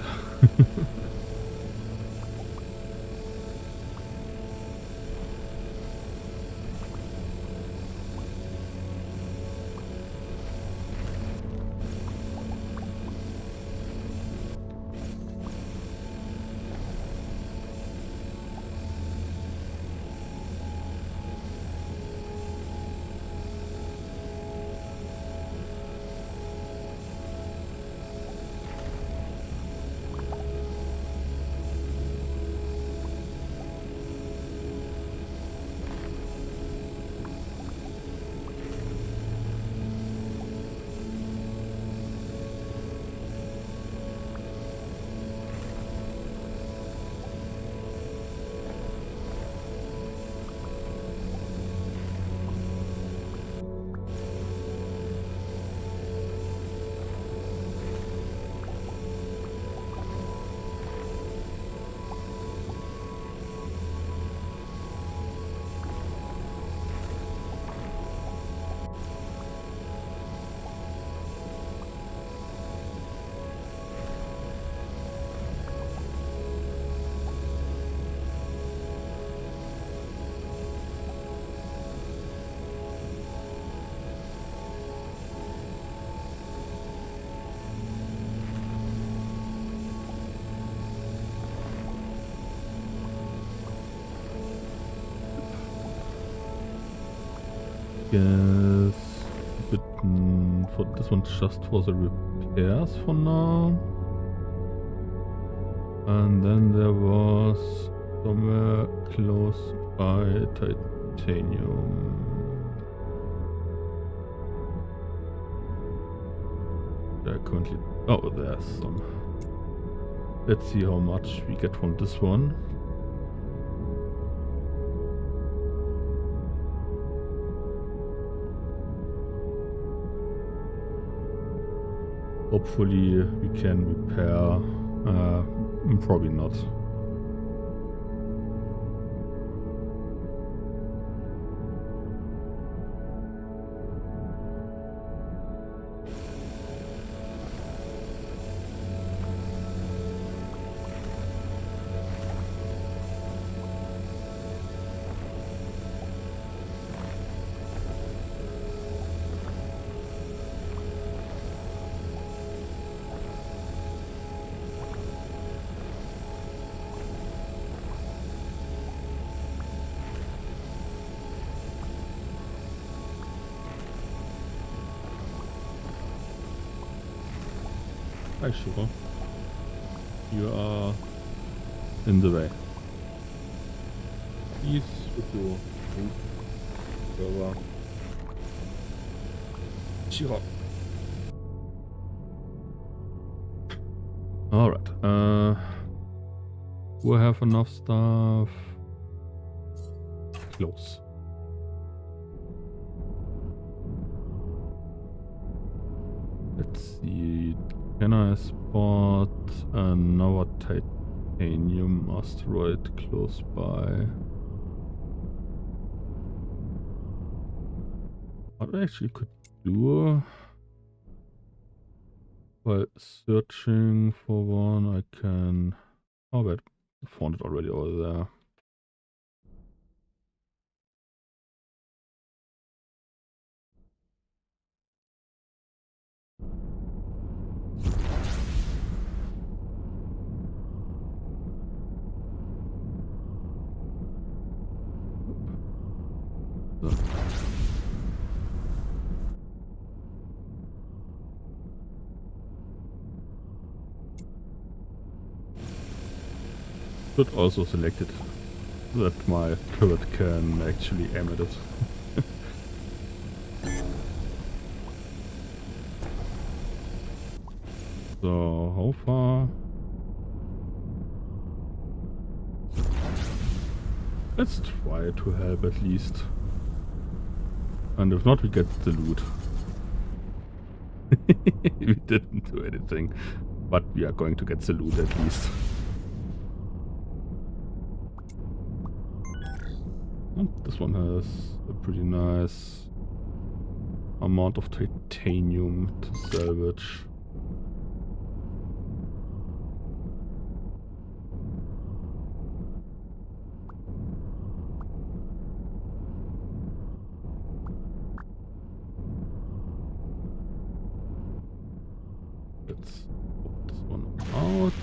guess for this one just for the repairs for now. And then there was somewhere close by titanium. There currently... Oh, there's some. Let's see how much we get from this one. Hopefully we can repair. Probably not. Hi, Sugar. You are in the way. Please with your server. Sure. Alright. We have enough stuff. Close. Let's see. Can I spot another titanium asteroid close by? What I actually could do while searching for one, I can... Oh, wait, I found it already over there. So. Should also select it so that my turret can actually aim at it. So, how far? Let's try to help at least. And if not, we get the loot. We didn't do anything, but we are going to get the loot at least. And this one has a pretty nice amount of titanium to salvage. Let's put this one out.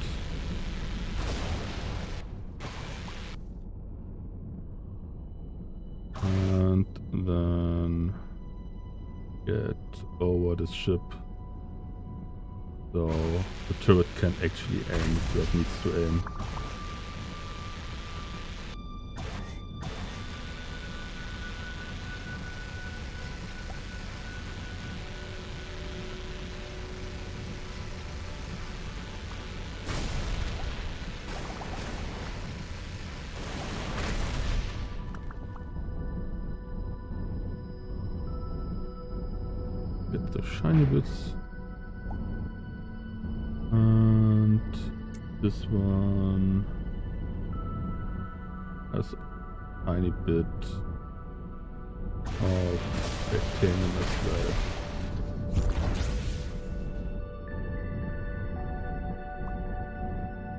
And then get over this ship so the turret can actually aim where it needs to aim. Get the shiny bits. And this one has a tiny bit of titanium as well.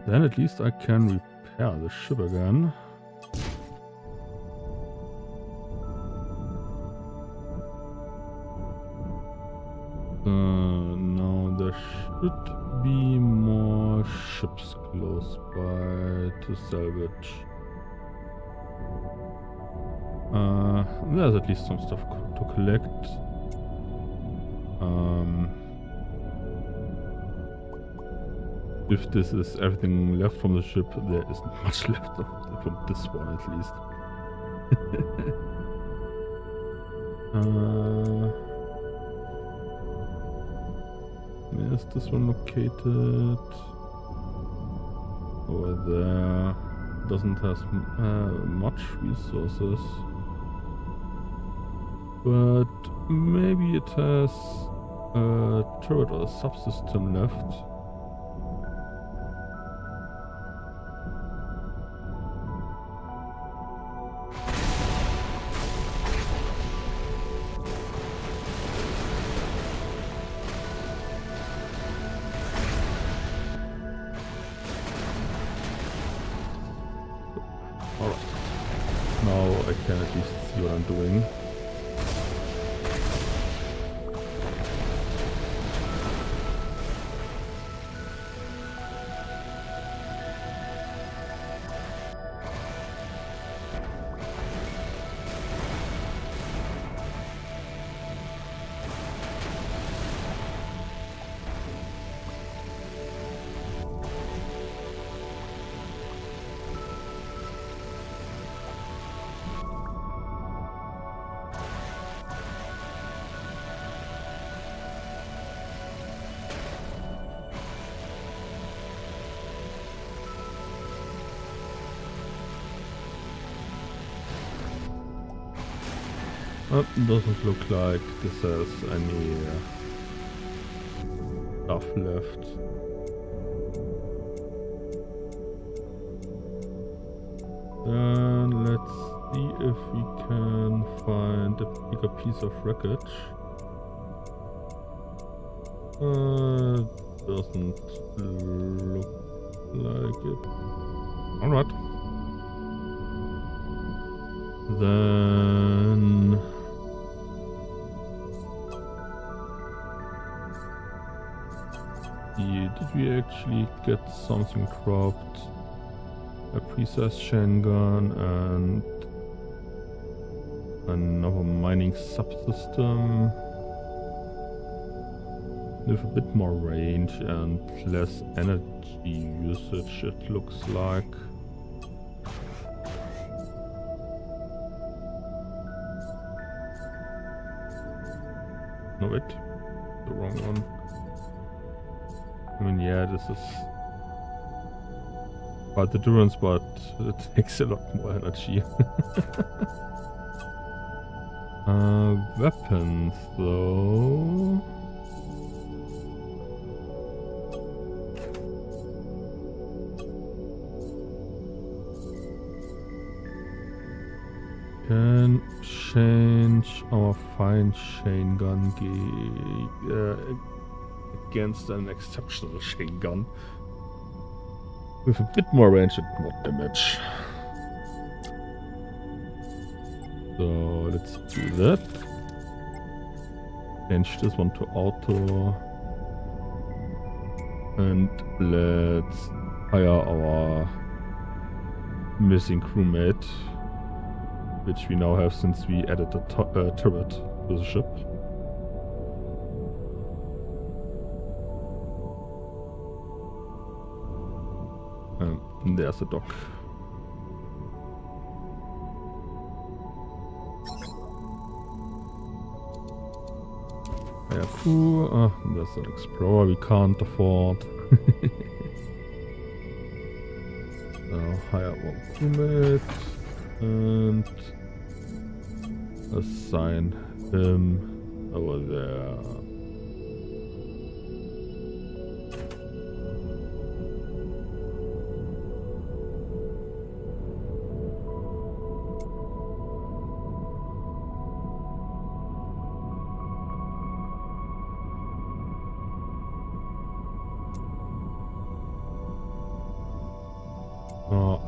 Then at least I can repair the ship again. Now there should be more ships close by to salvage. there's at least some stuff to collect. If this is everything left from the ship, there isn't much left from this one at least. Where's this one located? Over there. Doesn't have much resources. But maybe it has a turret or a subsystem left. Alright. Now I can at least see what I'm doing. Doesn't look like this has any stuff left. Then let's see if we can find a bigger piece of wreckage. Doesn't look like it. Alright. Then did we actually get something dropped? A precise chain gun and another mining subsystem with a bit more range and less energy usage, it looks like. No, wait, the wrong one. I mean, yeah, this is about the endurance, but it takes a lot more energy. Weapons, though. Can change our fine chain gun against an exceptional chain gun with a bit more range and more damage. So let's do that. Change this one to auto. And let's hire our missing crewmate, which we now have since we added the turret to the ship. And there's the dock. Hire crew. There's an explorer we can't afford. So hire one crewmate and assign him over there.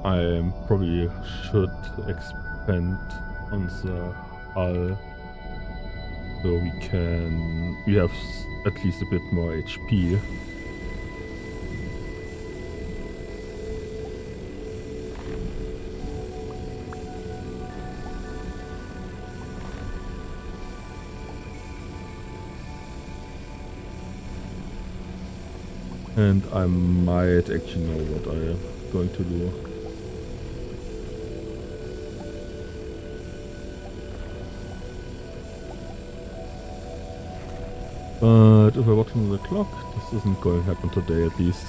I probably should expand on the hull so we have at least a bit more HP. And I might actually know what I'm going to do. But if I watch on the clock, this isn't going to happen today at least.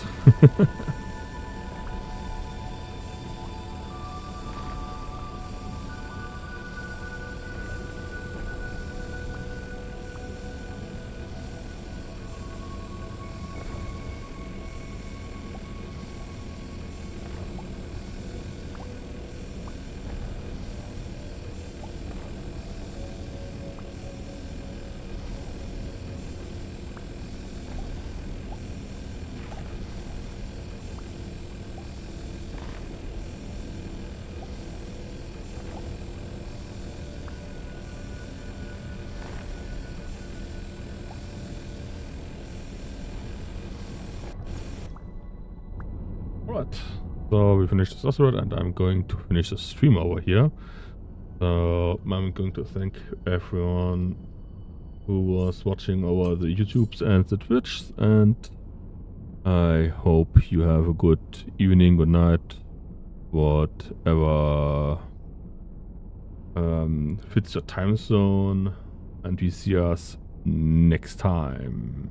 Alright, so we finished this asteroid and I'm going to finish the stream over here. So I'm going to thank everyone who was watching over the YouTubes and the Twitch, and I hope you have a good evening, good night, whatever fits your time zone, and we see us next time.